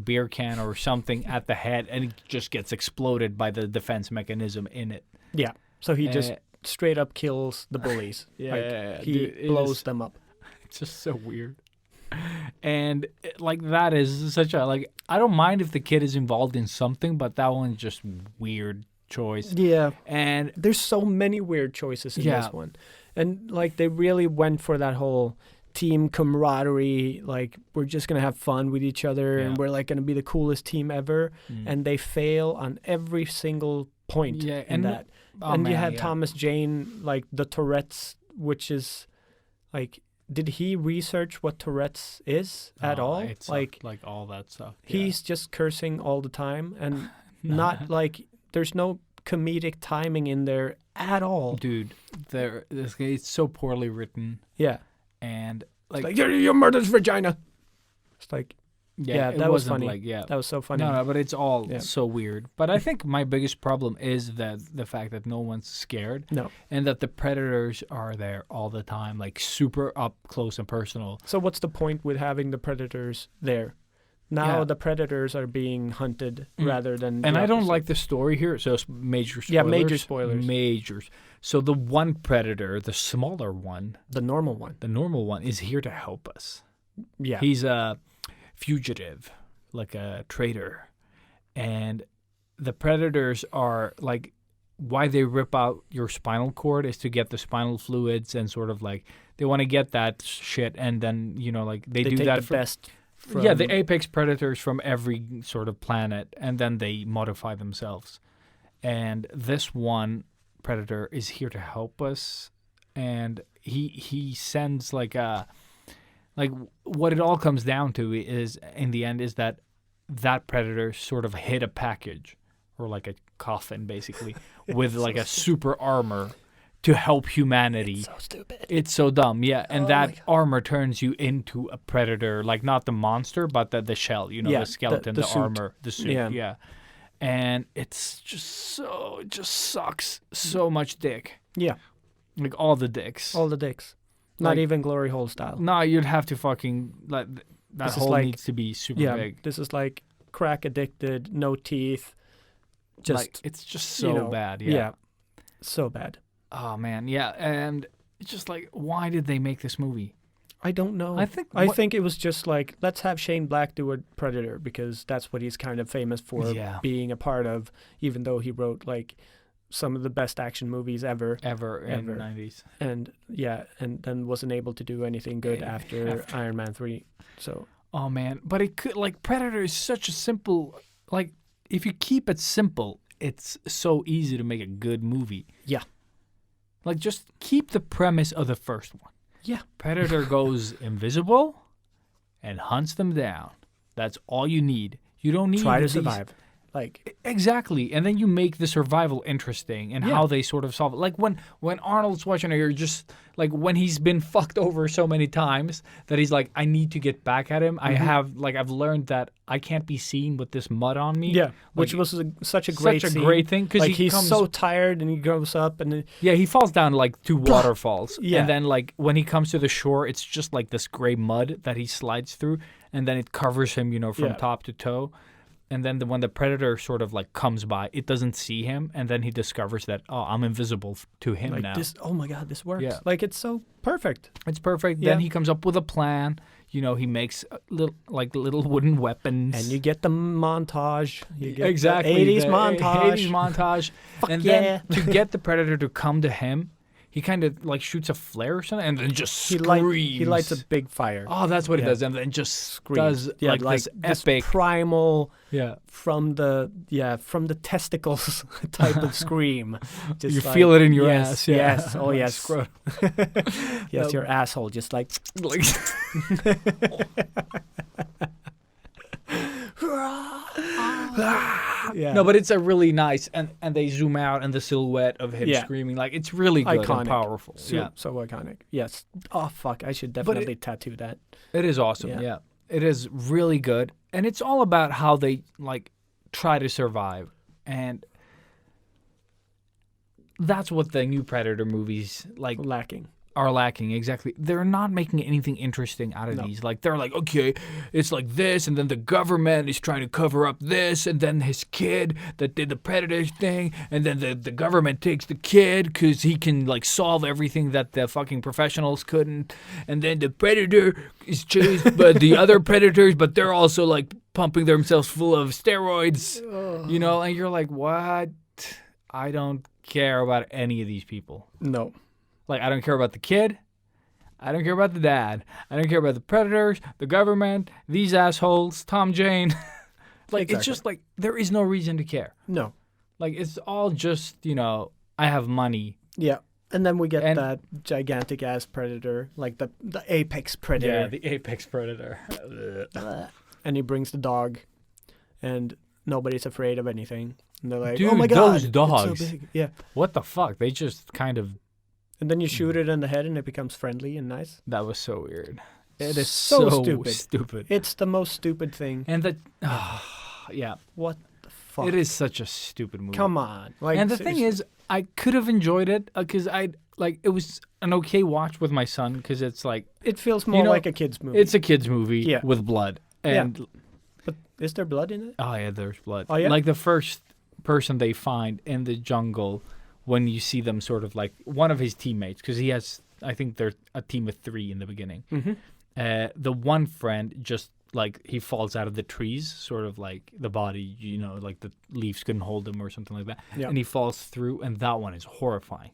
beer can or something at the head, and it just gets exploded by the defense mechanism in it. Yeah, so he just straight up kills the bullies. He blows them up. It's just so weird. And like that is such a like I don't mind if the kid is involved in something, but that one's just weird choice. Yeah, and there's so many weird choices in this one, and like they really went for that whole team camaraderie. Like we're just gonna have fun with each other, and we're like gonna be the coolest team ever. And they fail on every single point in that. You have Thomas Jane, like the Tourette's, which is like. Did he research what Tourette's is at all? Like all that stuff. He's just cursing all the time, and not like there's no comedic timing in there at all. Dude, it's so poorly written. Yeah, and like you murdered vagina. It's like that was funny. That was so funny. No, but it's all so weird. But I think my biggest problem is that the fact that no one's scared. No. And that the Predators are there all the time, like super up close and personal. So what's the point with having the Predators there? Now the Predators are being hunted rather than... And I don't like the story here, so it's major spoilers. Yeah, major spoilers. Majors. So the one Predator, the smaller one... The normal one, is here to help us. Yeah. He's a fugitive, like a traitor. And the Predators are like, why they rip out your spinal cord is to get the spinal fluids and sort of like, they want to get that shit and then, like they do take that the best from... the apex predators from every sort of planet, and then they modify themselves. And this one Predator is here to help us, and he sends like what it all comes down to is in the end is that that predator sort of hid a package or like a coffin basically with like a super armor to help humanity. It's so stupid. It's so dumb, yeah. And Oh my that God. armor turns you into a predator, like not the monster, but the shell, Yeah, the skeleton, the the suit. armor, the suit, Yeah. yeah. And it's it just sucks so much dick. Yeah, Like all the dicks. all the dicks. Not Like- even Glory Hole style. No, you'd have to fucking, like, that This is hole like- needs to be super Yeah, big. this is like crack addicted, no teeth. Just Like, it's just so bad, yeah, so bad. Oh, man, yeah. And it's just like, why did they make this movie? I don't know. I think I what- think it was just like, let's have Shane Black do a Predator because that's what he's kind of famous for Yeah. being a part of, even though he wrote like some of the best action movies ever. Ever in the Ever. 90s. And and then wasn't able to do anything good after After. Iron Man 3. So, Oh, man. But it could, like, Predator is such a simple, like, if you keep it simple, it's so easy to make a good movie. yeah. Like, just keep the premise of the first one. Yeah. Predator goes invisible and hunts them down. That's all you need. You don't need Try to these- survive. Like, Exactly, and then you make the survival interesting and Yeah. how they sort of solve it. Like when Arnold Schwarzenegger just like when he's been fucked over so many times that he's like, I need to get back at him. I've learned that I can't be seen with this mud on me. yeah, which Like, was such a great such a scene. great thing because Like, he he's comes, so tired and he goes up and yeah, he falls down like two waterfalls, Yeah. and then like when he comes to the shore, it's just like this gray mud that he slides through, and then it covers him, from Yeah. top to toe. And then when the predator sort of like comes by, it doesn't see him, and then he discovers that I'm invisible to him like now. this. Oh my God, this works. Yeah. Like, it's so perfect. It's perfect. Yeah. Then he comes up with a plan. He makes little wooden weapons. And you get the montage. You get exactly the 80s the montage. 80s montage. And yeah. then to get the predator to come to him, he kind of like shoots a flare or something, and then just He screams. lights a big fire. Oh, that's what he Yeah. does, and then just Screams. does Yeah, like this epic. primal Yeah, from the testicles type of scream. Just you like, feel it in your yes, ass. Yeah. Yes. Oh Like yes. scrotum. Yes, No. your asshole just like. Like, Yeah. no, but it's a really nice, and they zoom out and the silhouette of him Yeah. screaming. Like it's really good Iconic. and powerful. So, Yeah, so iconic. Yes. Oh fuck! I should But it- definitely tattoo that. it is awesome. Yeah. Yeah, it is really good, and it's all about how they like try to survive, and that's what the new Predator movies like Lacking. are lacking. Exactly, they're not making anything interesting out of No. these. Like they're like, okay, it's like this, and then the government is trying to cover up this, and then his kid that did the Predator thing, and then the government takes the kid because he can like solve everything that the fucking professionals couldn't, and then the Predator is chased by the other predators, but they're also like pumping themselves full of steroids, and you're like, what? I don't care about any of these people. No. Like, I don't care about the kid. I don't care about the dad. I don't care about the predators, the government, these assholes, Tom Jane. Like, it's Exactly. just like, there is no reason to care. No. Like, it's all just, I have money. Yeah. And then we get And- that gigantic ass predator, like the apex predator. the apex predator. And he brings the dog, and nobody's afraid of anything. And they're like, Dude, "Oh my god, those it's dogs." so big." Yeah. What the fuck? They just kind of, And then you shoot it in the head, and it becomes friendly and nice. that was so weird. It is So so, stupid. stupid. It's the most stupid thing. And yeah, What the fuck? it is such a stupid movie. Come on. Like, And the thing seriously. is, I could have enjoyed it because it was an okay watch with my son because it's like it feels more like a kid's movie. it's a kids movie Yeah. with blood and But is there blood in it? oh yeah, there's blood. Oh, yeah? Like the first person they find in the jungle when you see them sort of like one of his teammates because he has I think they're a team of 3 in the beginning. Mm-hmm. The one friend just like he falls out of the trees, sort of like the body, like the leaves couldn't hold him or something like that, Yeah. and he falls through, and that one is horrifying.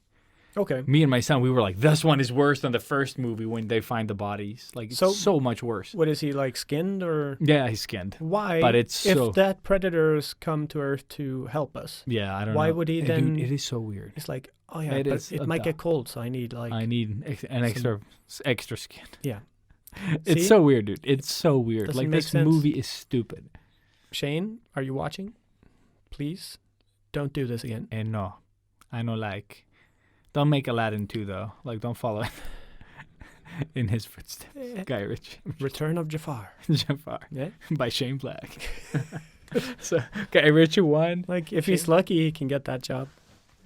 Okay. Me and my son, we were like, this one is worse than the first movie when they find the bodies. Like, it's so much worse. What is he, like, skinned or? Yeah, he's skinned. Why? But it's if so... that predators come to Earth to help us, Yeah, I don't know. why would he then- Dude, it is so weird. it's like, oh yeah, It but is it a might dog. get cold, so I need like. I need an extra skin. Yeah. It's See? so weird, dude. It's so weird. Doesn't Like, make this sense. movie is stupid. Shane, are you watching? Please don't do this again. And no, I know, like, don't make Aladdin 2, though. Like, don't follow in his footsteps. Guy Ritchie. Return of Jafar. Jafar. Yeah. By Shane Black. So, Guy Ritchie 1. Like, if he's lucky, he can get that job.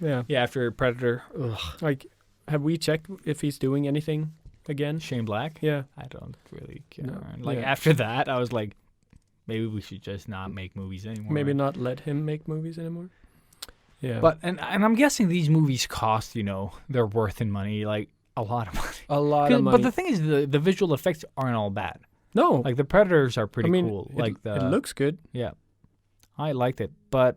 Yeah. Yeah, after Predator. Ugh. Like, have we checked if he's doing anything again? Shane Black? Yeah. I don't really care. No. Like, Yeah. after that, I was like, maybe we should just not make movies anymore. Maybe not let him make movies anymore. Yeah. But, and I'm guessing these movies cost, they're worth in money, like, a lot of money. a lot of money. But the thing is, the visual effects aren't all bad. no. Like, the Predators are pretty I mean, cool. it looks good. Yeah, I liked it, but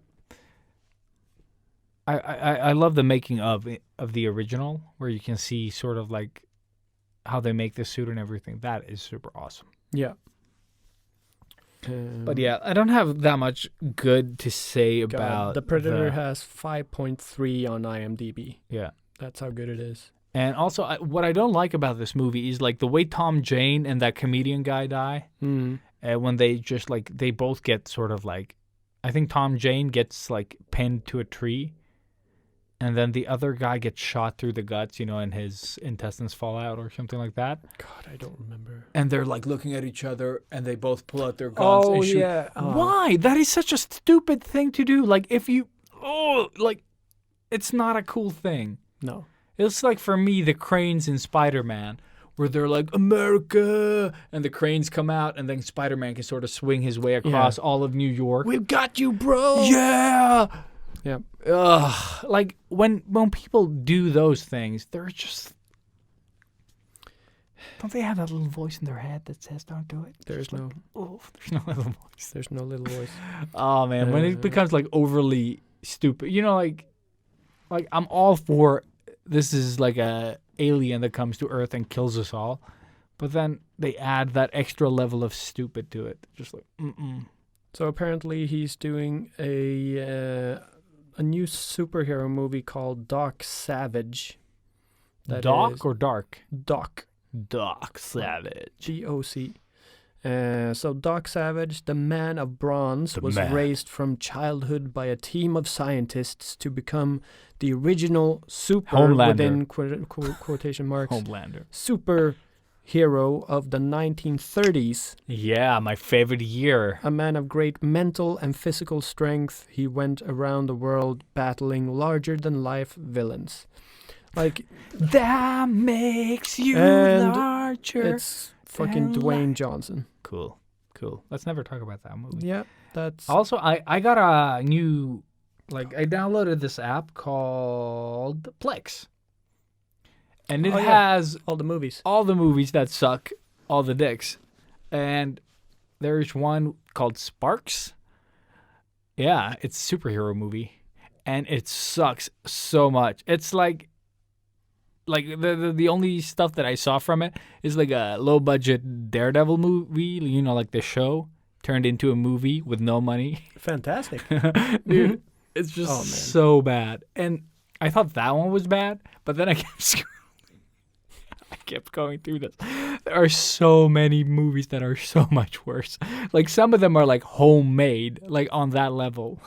I love the making of the original, where you can see sort of like how they make the suit and everything. That is super awesome. Yeah. But yeah, I don't have that much good to say God, about the Predator has 5.3 on IMDb. Yeah, That's how good it is. and also what I don't like about this movie is like the way Tom Jane and that comedian guy die. Mm. When they just like they both get sort of like, I think Tom Jane gets like pinned to a tree, and then the other guy gets shot through the guts, and his intestines fall out or something like that. God, I don't remember. And they're like looking at each other, and they both pull out their guns Oh, and shoot. yeah. Why? That is such a stupid thing to do. Like it's not a cool thing. No. It's like, for me, the cranes in Spider-Man, where they're like, America, and the cranes come out, and then Spider-Man can sort of swing his way across all of New York. We've got you, bro. Yeah! Yeah. Ugh. Like, when people do those things, they're just... Don't they have that little voice in their head that says, don't do it? There's no. Oh, there's no little voice. There's no little voice. Oh, man, when it becomes, like, overly stupid. Like I'm all for... This is like a alien that comes to Earth and kills us all, but then they add that extra level of stupid to it. Just like, So apparently he's doing a new superhero movie called Doc Savage. Doc is or Dark? Doc. Doc Savage. DOC. So Doc Savage, the Man of Bronze, The was man. raised from childhood by a team of scientists to become the original super, Homelander. within quotation marks, Homelander. superhero of the 1930s. Yeah, my favorite year. A man of great mental and physical strength, he went around the world battling larger-than-life villains. Like, That makes you And larger. it's fucking Dwayne Johnson. Cool. Let's never talk about that movie. Yeah, that's... Also, I got a new... Like, I downloaded this app called Plex. And it Oh, yeah. has all the movies. all the movies that suck, all the dicks. And there's one called Sparks. Yeah, it's a superhero movie. And it sucks so much. It's like the only stuff that I saw from it is like a low budget Daredevil movie, like the show turned into a movie with no money. Fantastic. Dude, it's just Oh, man. so bad. And I thought that one was bad, but then I kept scrolling. I kept going through this. There are so many movies that are so much worse. Like, some of them are like homemade, like on that level.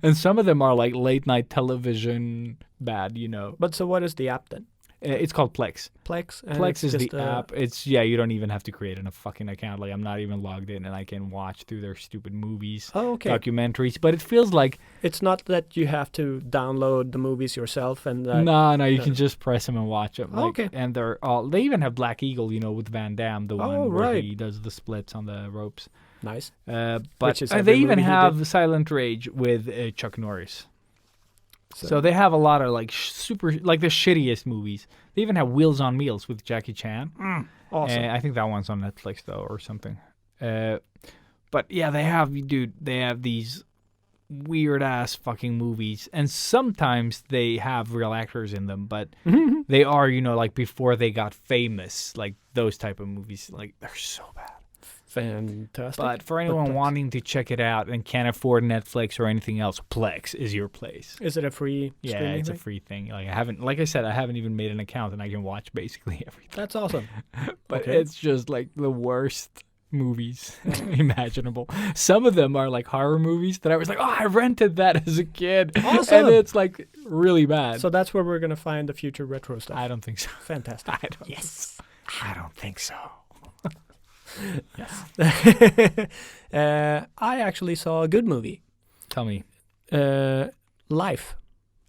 And some of them are like late night television bad, But so what is the app then? It's called Plex. Plex? And Plex it's is just the app. It's, you don't even have to create a fucking account. Like, I'm not even logged in, and I can watch through their stupid movies, Oh, okay. documentaries. But it feels like, It's not that you have to download the movies yourself and that... no, you no. can just press them and watch them. Oh, Like, okay. And they even have Black Eagle, with Van Damme, the one Oh, where right. he does the splits on the ropes. Nice. But Which is they every even movie he have Silent Rage with Chuck Norris. So they have a lot of like super, like the shittiest movies. They even have Wheels on Meals with Jackie Chan. Awesome. I think that one's on Netflix though, or something. But yeah, they have these weird ass fucking movies, and sometimes they have real actors in them, but they are, like before they got famous, like those type of movies, like they're so bad. Fantastic. But for anyone Plex. wanting to check it out and can't afford Netflix or anything else, Plex is your place. Is it a free Yeah, streaming it's a thing? free thing. Like I said, I haven't even made an account, and I can watch basically everything. That's awesome. But Okay. it's just like the worst movies imaginable. Some of them are like horror movies that I was like, oh, I rented that as a kid. Awesome. And it's like really bad. So that's where we're gonna find the future retro stuff. I don't think so. Fantastic. I don't think so. I actually saw a good movie. Tell me. Life.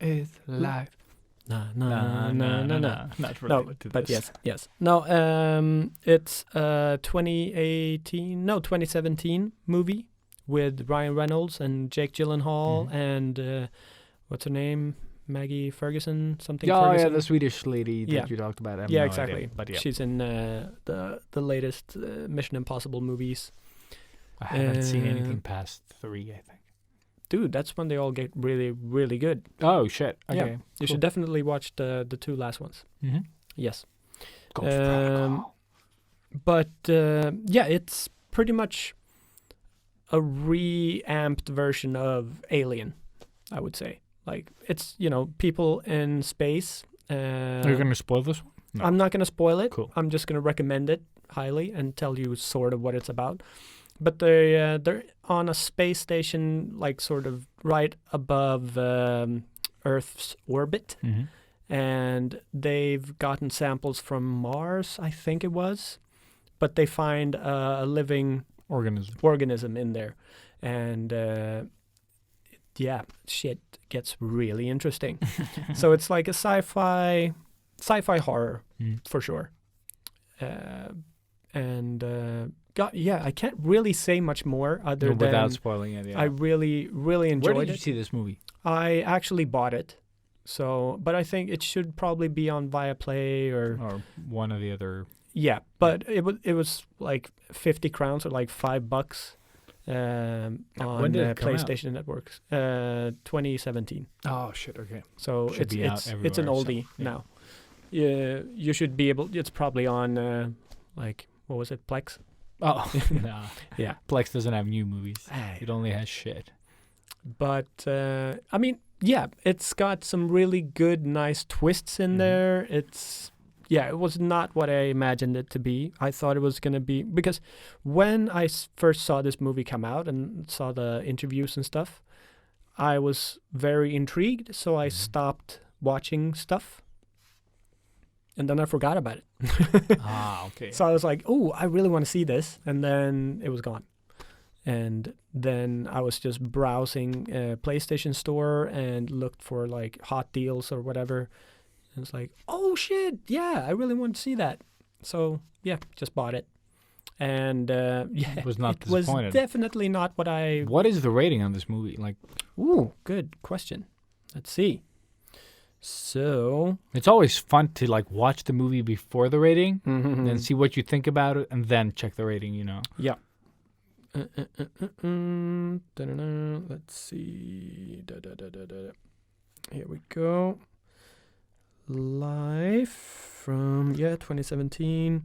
Is life. No. Not related to But this. yes. No, it's a 2017 movie with Ryan Reynolds and Jake Gyllenhaal and what's her name? Maggie Ferguson, something. Oh, Ferguson. yeah, the Swedish lady that Yeah. you talked about. I have Yeah, no exactly. idea, but yeah. She's in the latest Mission Impossible movies. I haven't seen anything past 3, I think. Dude, that's when they all get really, really good. Oh, shit. Okay. Yeah. You should definitely watch the 2 last ones. Mm-hmm. Yes. Ghost Protocol. But yeah, it's pretty much a reamped version of Alien, I would say. Like, it's, people in space. Are you going to spoil this one? No. I'm not going to spoil it. Cool. I'm just going to recommend it highly and tell you sort of what it's about. But they're on a space station, like sort of right above Earth's orbit. Mm-hmm. And they've gotten samples from Mars, I think it was. But they find a living organism in there. And yeah, shit gets really interesting. So it's like a sci-fi horror for sure. I can't really say much more other than without spoiling it. Yeah. I really, really enjoyed it. Where did you see this movie? I actually bought it. So, but I think it should probably be on Viaplay or one of the other. Yeah, but it was like 50 crowns or like $5 on when did it come PlayStation Networks. 2017. Oh shit! Okay. So Should be out it's an everywhere, oldie so, yeah. now. Yeah, you should be able. It's probably on like what was it, Plex? Oh, nah. Yeah. Plex doesn't have new movies. Hey. It only has shit. But I mean, yeah, it's got some really good, nice twists in there. It was not what I imagined it to be. I thought it was going to be, because when I first saw this movie come out and saw the interviews and stuff, I was very intrigued, so I stopped watching stuff. And then I forgot about it. Okay. So I was like, oh, I really want to see this. And then it was gone. And then I was just browsing PlayStation Store and looked for like hot deals or whatever. And it's like, oh shit, yeah, I really want to see that. So yeah, just bought it. And yeah, was not it was disappointed. definitely not what I... What is the rating on this movie? Like, Ooh, good question. Let's see. So... it's always fun to like watch the movie before the rating, Mm-hmm. and then see what you think about it, and then check the rating. Yeah. Let's see. Here we go. Life from 2017.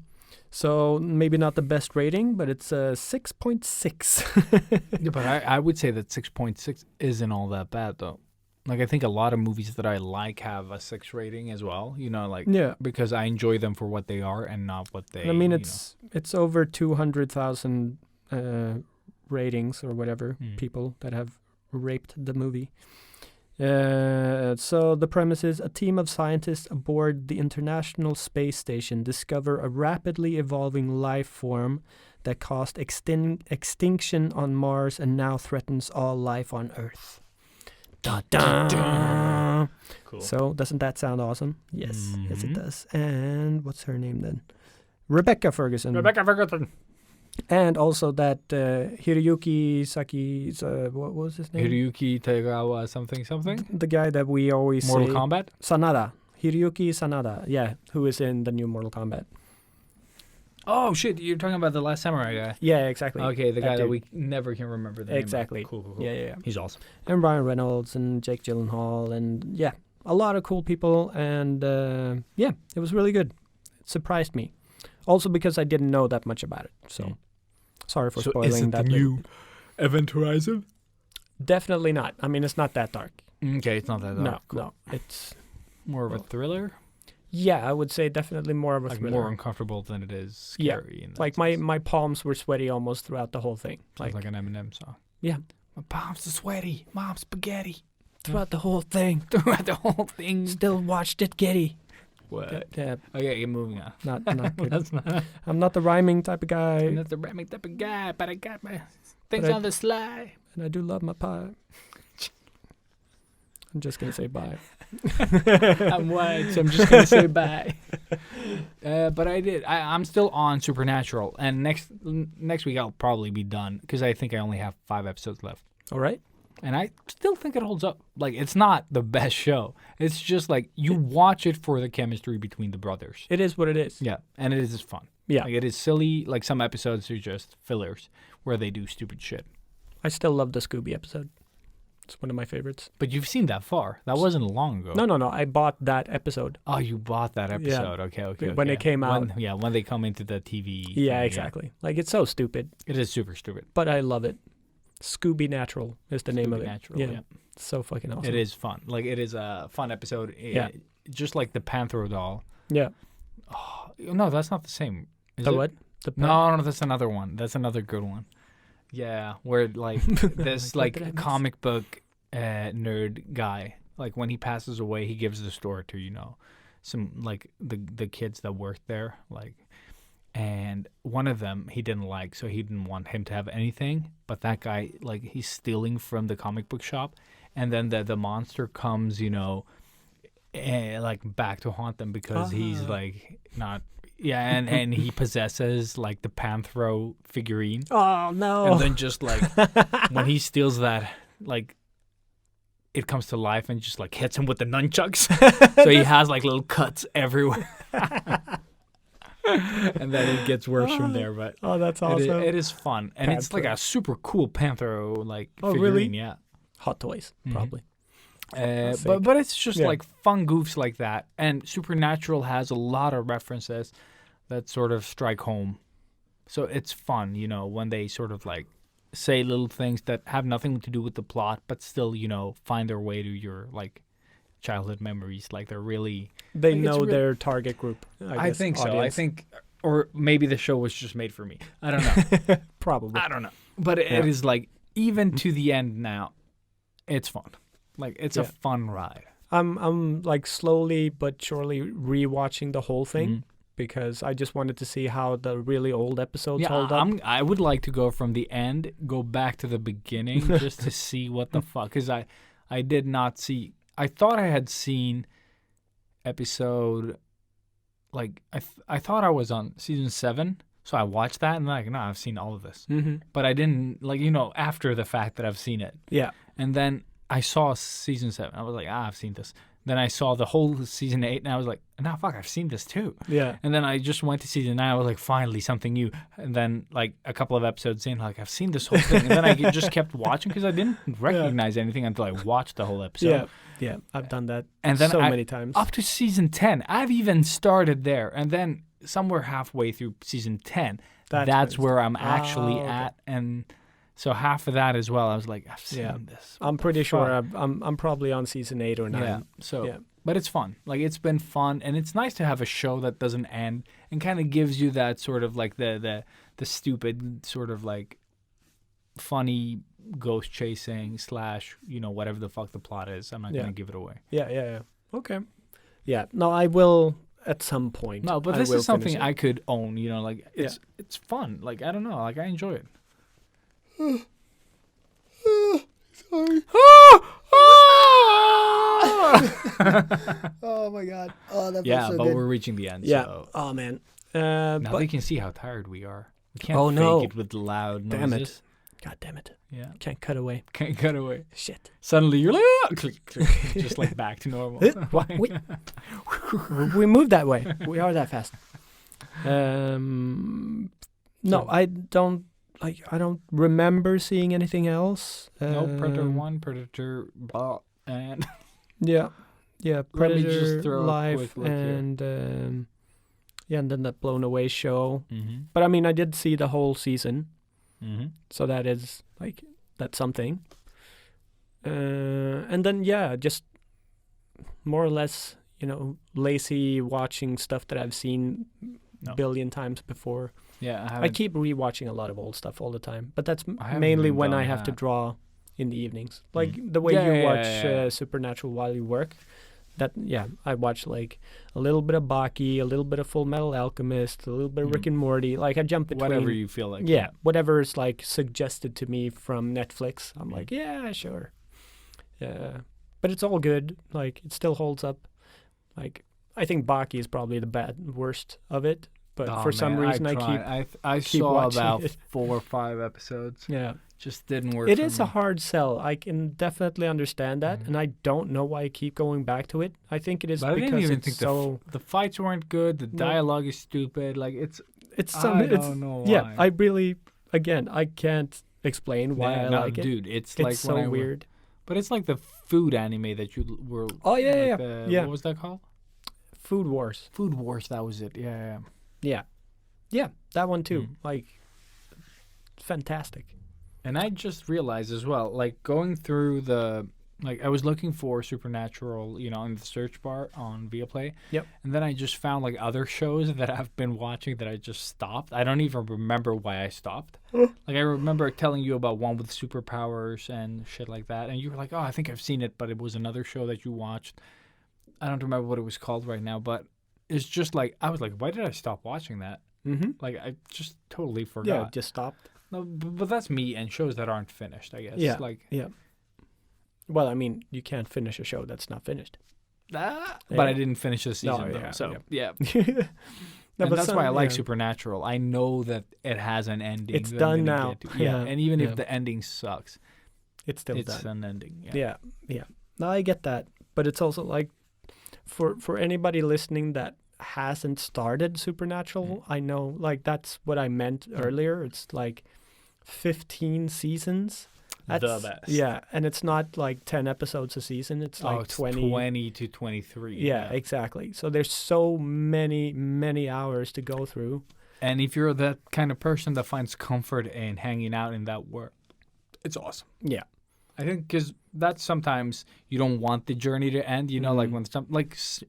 So maybe not the best rating, but it's a 6.6. Yeah, but I would say that 6.6 isn't all that bad though. Like, I think a lot of movies that I like have a 6 rating as well. Yeah. Because I enjoy them for what they are and not what they. I mean, it's over 200,000 ratings or whatever, people that have raped the movie. So the premise is a team of scientists aboard the International Space Station discover a rapidly evolving life form that caused extinction on Mars and now threatens all life on Earth. Da, da. Cool. So doesn't that sound awesome? Yes, yes it does. And what's her name then? Rebecca Ferguson. And also that Hiroyuki Saki, what was his name? Hiroyuki Tagawa something? The guy that we always Mortal say. Kombat? Sanada. Hiroyuki Sanada. Yeah, who is in the new Mortal Kombat. Oh, shit. You're talking about the Last Samurai guy. Yeah, exactly. Okay, the guy that dude. we never can remember the name of. Exactly. Cool. Yeah. He's awesome. And Ryan Reynolds and Jake Gyllenhaal and yeah, a lot of cool people. And yeah, it was really good. It surprised me. Also because I didn't know that much about it. So sorry for spoiling is it that. the new Event Horizon? Definitely not. I mean, it's not that dark. Okay, it's not that dark. No, it's more of a thriller. Yeah, I would say definitely more of a Like thriller. more uncomfortable than it is scary. In that Like sense. my palms were sweaty almost throughout the whole thing. Sounds like an Eminem song. Yeah. My palms are sweaty. Mom spaghetti. Throughout the whole thing. Throughout the whole thing. Still watched it giddy. What? Yeah, Okay, you're moving on. not good. That's not. I'm not the rhyming type of guy, I'm not the ramming type of guy, but I got my things But I- on the sly. and I do love my pie. I'm just gonna say bye. I'm white, so I'm just gonna say bye. But I'm still on Supernatural, and next week I'll probably be done because I think I only have 5 episodes left, All right. and I still think it holds up. Like it's not the best show. It's just like you watch it for the chemistry between the brothers. It is what it is. Yeah, and it is fun. Yeah. Like it is silly. Like some episodes are just fillers where they do stupid shit. I still love the Scooby episode. It's one of my favorites. But you've seen that far. That wasn't long ago. No. I bought that episode. Oh, you bought that episode. Okay. When it came out. When they come into the TV. Yeah, thing, exactly. Like it's so stupid, It is super stupid. but I love it. Scooby Natural is the name of it. Natural. Yeah. It's so fucking awesome. It is fun. Like it is a fun episode. Yeah. Just like the Panthro doll. Yeah. No, that's not the same. Is The it? what? The No, that's another one. That's another good one. Yeah, where like this Like, what did I like miss? comic book nerd guy. Like when he passes away, he gives the store to some like the kids that worked there. Like, and one of them he didn't like, so he didn't want him to have anything. But that guy, like, he's stealing from the comic book shop, and then the monster comes, like back to haunt them because he's like not. Yeah, and he possesses like the Panthro figurine. Oh no. And then just like when he steals that, like it comes to life and just like hits him with the nunchucks. So he has like little cuts everywhere. And then it gets worse from there. But Oh, that's awesome. it is fun. And it's like Panthro. a super cool Panthro like Oh, figurine, really? yeah. Hot toys, Mhm. probably. But it's just Yeah. like fun goofs like that. And Supernatural has a lot of references that sort of strike home. So it's fun, when they sort of like say little things that have nothing to do with the plot, but still, find their way to your like childhood memories. Like they're really. They Like, it's know real- their target group. I guess, think so. I audience. think, or maybe the show was just made for me. I don't know. Probably. I don't know. But it Yeah. is like even to the end now, it's fun. Like it's a Yeah. fun ride. I'm like slowly but surely rewatching the whole thing Mhm. because I just wanted to see how the really old episodes Yeah, hold up. I would like to go from the end, go back to the beginning, just to see what the fuck. Because I did not see. I thought I had seen episode, like I thought I was on season 7, so I watched that and like, no, I've seen all of this, Mm-hmm. but I didn't like after the fact that I've seen it, Yeah. and then I saw season 7. I was like, I've seen this. Then I saw the whole season 8, and I was like, no, fuck, I've seen this too. Yeah. And then I just went to season 9. I was like, finally, something new. And then, like, a couple of episodes in, like, I've seen this whole thing. And then I just kept watching because I didn't recognize anything until I watched the whole episode. Yeah. Yeah. I've done that And then so many times. up to season 10, I've even started there. And then somewhere halfway through season 10, that's where I'm actually okay. at. And so half of that as well, I was like, I've seen Yeah. this. I'm What pretty the sure fuck? I'm probably on season 8 or 9. Yeah. So, Yeah. but it's fun. Like it's been fun, and it's nice to have a show that doesn't end and kind of gives you that sort of like the stupid sort of like funny ghost chasing / whatever the fuck the plot is. I'm not Yeah. gonna give it away. Yeah. Okay. Yeah. No, I will at some point. No, but I this will is something finish it. I could own. Like it's fun. Like I don't know. Like I enjoy it. Sorry. Oh my god. Oh, that Yeah, feels so but good. we're reaching the end. Yeah. So Oh man. now But they can see how tired we are. We can't Oh, fake no. it with loud noises. damn it. God damn it. Yeah, Can't cut away. can't cut away. Shit. Suddenly you're like, "Ah!" click, click, just like back to normal. We move that way. We are that fast. No, So- I don't remember seeing anything else. No, Predator Um, 1, Predator, and Yeah. Yeah, Let me Predator just throw a Life quick look here. and and then that Blown Away show. mm-hmm. But I mean, I did see the whole season, Mm-hmm. so that's something. And then just more or less, lazy watching stuff that I've seen No. a billion times before. Yeah, I keep rewatching a lot of old stuff all the time, but that's I haven't mainly even when I done have to that. draw in the evenings. Like the way Yeah, you yeah, watch yeah. Supernatural while you work. I watch like a little bit of Baki, a little bit of Full Metal Alchemist, a little bit of Rick and Morty. Like I jump between whatever you feel like. yeah, whatever is like suggested to me from Netflix. I'm like, yeah, sure. But it's all good. Like it still holds up. Like I think Baki is probably the worst of it. But Oh, for some man, reason I tried. keep I keep saw watching about it. 4 or 5 episodes. yeah. Just didn't work. It for is me. a hard sell. I can definitely understand that, and I don't know why I keep going back to it. I think it is But I didn't because even it's think so. the fights weren't good. The No. dialogue is stupid. Like it's. It's I some. It's don't know yeah. why. I really again I can't explain why Yeah, I no, like it. dude, it's It's like so when I weird. But it's like the food anime that you were. Oh yeah, like yeah, the- yeah. What was that called? Food Wars. Food Wars. That was it. Yeah. Yeah, that one too. Mm. Like fantastic. And I just realized as well, like going through I was looking for Supernatural, in the search bar on Viaplay. Yep. And then I just found like other shows that I've been watching that I just stopped. I don't even remember why I stopped. Like I remember telling you about one with superpowers and shit like that. And you were like, oh, I think I've seen it, but it was another show that you watched. I don't remember what it was called right now, but it's just like, I was like, why did I stop watching that? Mm-hmm. Like I just totally Yeah, forgot. just stopped. No, but that's me and shows that aren't finished, I guess. Yeah. Like, Well, I mean, you can't finish a show that's not finished. but I didn't finish the season No, though. yeah, So yeah. yeah, No, and but that's some- why I like yeah. Supernatural. I know that it has an ending. It's that I'm done gonna now. get to. Yeah, Yeah, and even yeah. if the ending sucks, It's still it's done. an ending. Yeah. Yeah. No, I get that, but it's also like for anybody listening that hasn't started Supernatural, I know like that's what I meant earlier. It's like 15 seasons. The best. Yeah, and it's not like 10 episodes a season. It's like it's 20 to 23. Yeah, exactly. So there's so many hours to go through. And if you're that kind of person that finds comfort in hanging out in that world, it's awesome. Yeah. I think because that's sometimes you don't want the journey to end. Like when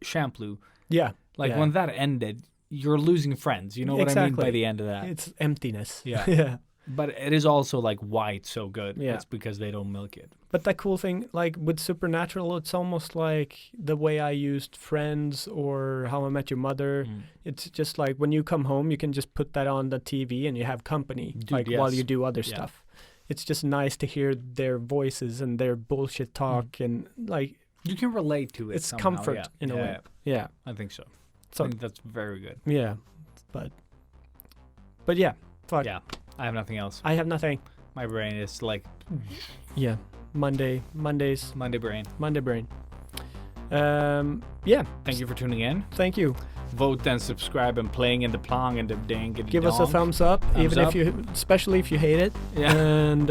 Shampoo. Yeah. Like yeah. when that ended, you're losing friends. You know what I mean by Exactly. the end of that. It's emptiness. Yeah. Yeah. But it is also like why it's so good. Yeah. It's because they don't milk it. But that cool thing, like with Supernatural, it's almost like the way I used Friends or How I Met Your Mother. It's just like when you come home, you can just put that on the TV and you have company, Dude, like while yes. you do other Yeah. stuff. It's just nice to hear their voices and their bullshit talk and like You can relate to it. it's somehow, comfort yeah. in a Yeah, way. Yeah. I think so. So I think that's very good. yeah, but yeah, fuck. Yeah. I have nothing else. I have nothing. My brain is like Yeah, Monday Monday brain. brain. Yeah. Thank you for tuning in. Thank you. Vote and subscribe and playing in the plong and the dang and the Give us a dong. thumbs up, Thumbs even up. if you, especially if you hate it. Yeah. And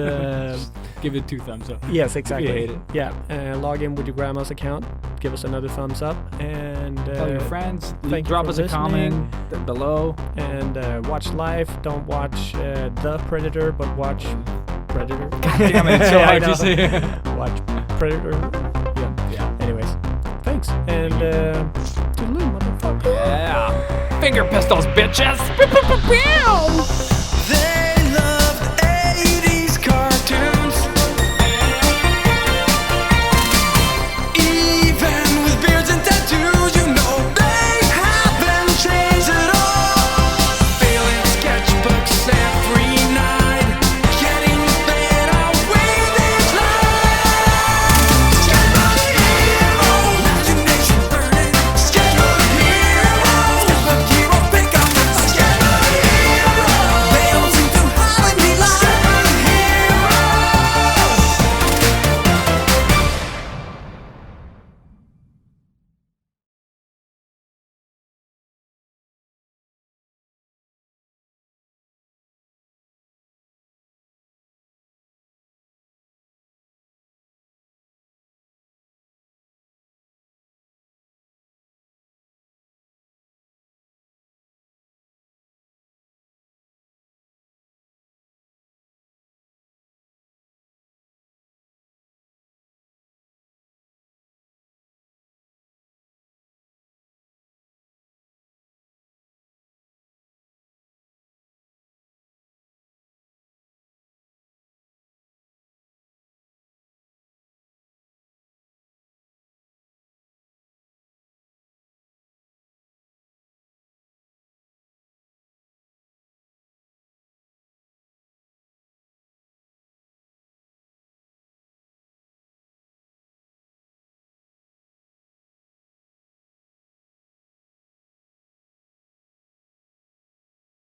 Give it 2 thumbs up. yes, exactly. hate it. Yeah. Log in with your grandma's account. Give us another thumbs up and Tell your friends. thank you Drop for us a comment below. and watch live. Don't watch The Predator, but watch Predator. Damn it, it's so I hard know. to say. Watch Predator. Yeah. Yeah. Anyways, thanks and toodaloo, motherfucker. Yeah. Finger pistols, bitches. There